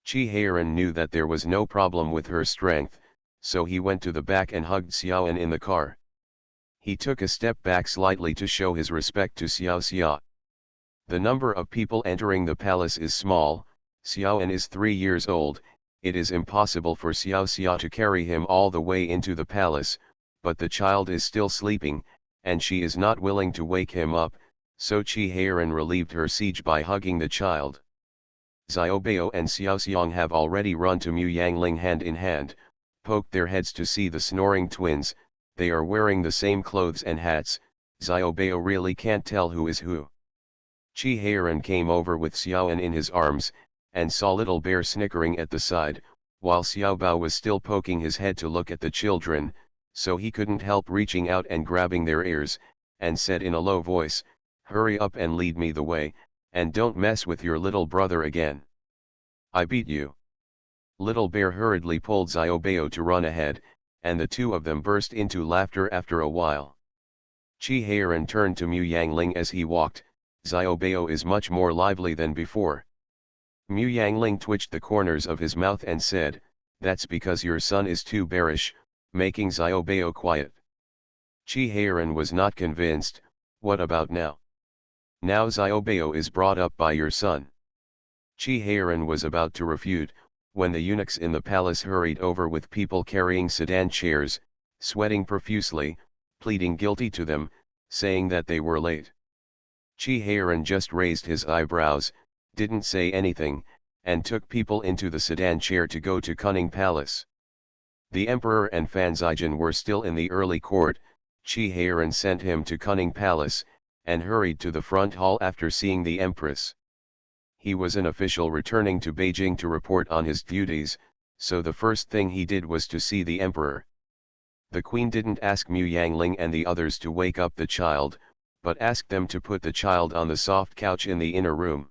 Chi Heiran knew that there was no problem with her strength, so he went to the back and hugged Xiaoan in the car. He took a step back slightly to show his respect to Xiao Xia. The number of people entering the palace is small. Xiaoan is 3 years old, it is impossible for Xiao Xia to carry him all the way into the palace, but the child is still sleeping, and she is not willing to wake him up, so Chi Heiran relieved her siege by hugging the child. Xiaobao and Xiao Xiang have already run to Mu Yangling hand in hand, poked their heads to see the snoring twins. They are wearing the same clothes and hats. Xiaobao really can't tell who is who. Chi Heiran came over with Xiaoan in his arms, and saw Little Bear snickering at the side, while Xiaobao was still poking his head to look at the children, so he couldn't help reaching out and grabbing their ears, and said in a low voice, "Hurry up and lead me the way, and don't mess with your little brother again. I beat you." Little Bear hurriedly pulled Xiaobao to run ahead, and the two of them burst into laughter after a while. Chi Heiran turned to Mu Yangling as he walked. "Xiaobao is much more lively than before." Mu Yangling twitched the corners of his mouth and said, "That's because your son is too bearish, making Xiaobao quiet." Chi Heiran was not convinced. "What about now? Now Xiaobao is brought up by your son." Chi Heiran was about to refute, when the eunuchs in the palace hurried over with people carrying sedan chairs, sweating profusely, pleading guilty to them, saying that they were late. Chi Heiran just raised his eyebrows, didn't say anything, and took people into the sedan chair to go to Cunning Palace. The Emperor and Fan Zijin were still in the early court. Chi Heiran sent him to Cunning Palace, and hurried to the front hall after seeing the Empress. He was an official returning to Beijing to report on his duties, so the first thing he did was to see the Emperor. The Queen didn't ask Mu Yangling and the others to wake up the child, but asked them to put the child on the soft couch in the inner room.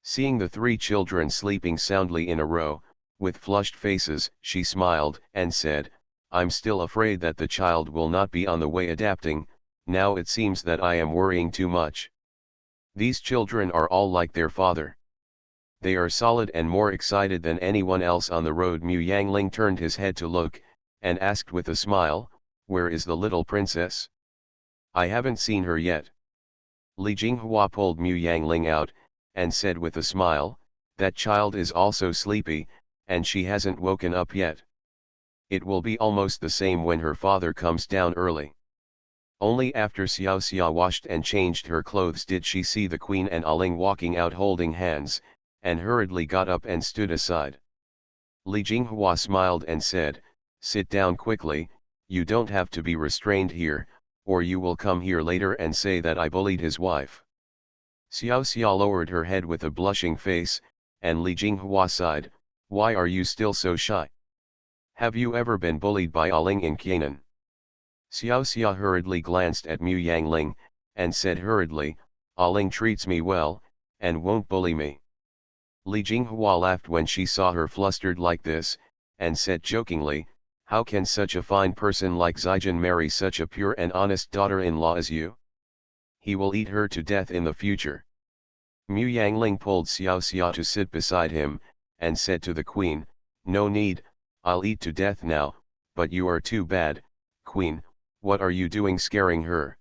Seeing the three children sleeping soundly in a row, with flushed faces, she smiled and said, "I'm still afraid that the child will not be on the way adapting. Now it seems that I am worrying too much. These children are all like their father. They are solid and more excited than anyone else on the road." Mu Yangling turned his head to look, and asked with a smile, "Where is the little princess? I haven't seen her yet." Li Jinghua pulled Mu Yangling out, and said with a smile, That child is also sleepy, and she hasn't woken up yet. It will be almost the same when her father comes down early. Only after Xiao Xia washed and changed her clothes did she see the queen and Aling walking out holding hands, and hurriedly got up and stood aside. Li Jinghua smiled and said, "Sit down quickly, you don't have to be restrained here, or you will come here later and say that I bullied his wife." Xiao Xia lowered her head with a blushing face, and Li Jinghua sighed, "Why are you still so shy? Have you ever been bullied by Aling in Canaan?" Xiao Xia hurriedly glanced at Mu Yangling, and said hurriedly, "Aling treats me well, and won't bully me." Li Jinghua laughed when she saw her flustered like this, and said jokingly, "How can such a fine person like Zijin marry such a pure and honest daughter-in-law as you? He will eat her to death in the future." Mu Yangling pulled Xiao Xia to sit beside him, and said to the queen, "No need, I'll eat to death now, but you are too bad, queen, what are you doing scaring her?"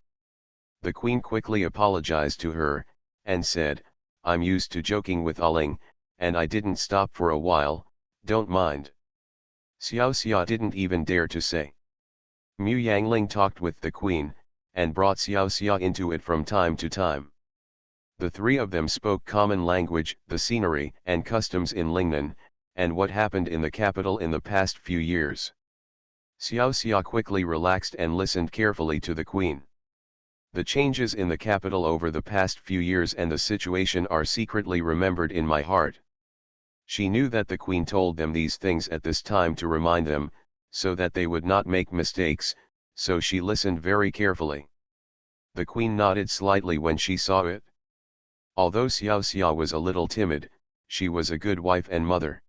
The queen quickly apologized to her, and said, "I'm used to joking with Aling, and I didn't stop for a while, don't mind." Xiao Xia didn't even dare to say. Mu Yangling talked with the queen, and brought Xiao Xia into it from time to time. The three of them spoke common language, the scenery and customs in Lingnan, and what happened in the capital in the past few years. Xiao Xia quickly relaxed and listened carefully to the queen. The changes in the capital over the past few years and the situation are secretly remembered in my heart. She knew that the queen told them these things at this time to remind them, so that they would not make mistakes, so she listened very carefully. The queen nodded slightly when she saw it. Although Xiao Xia was a little timid, she was a good wife and mother.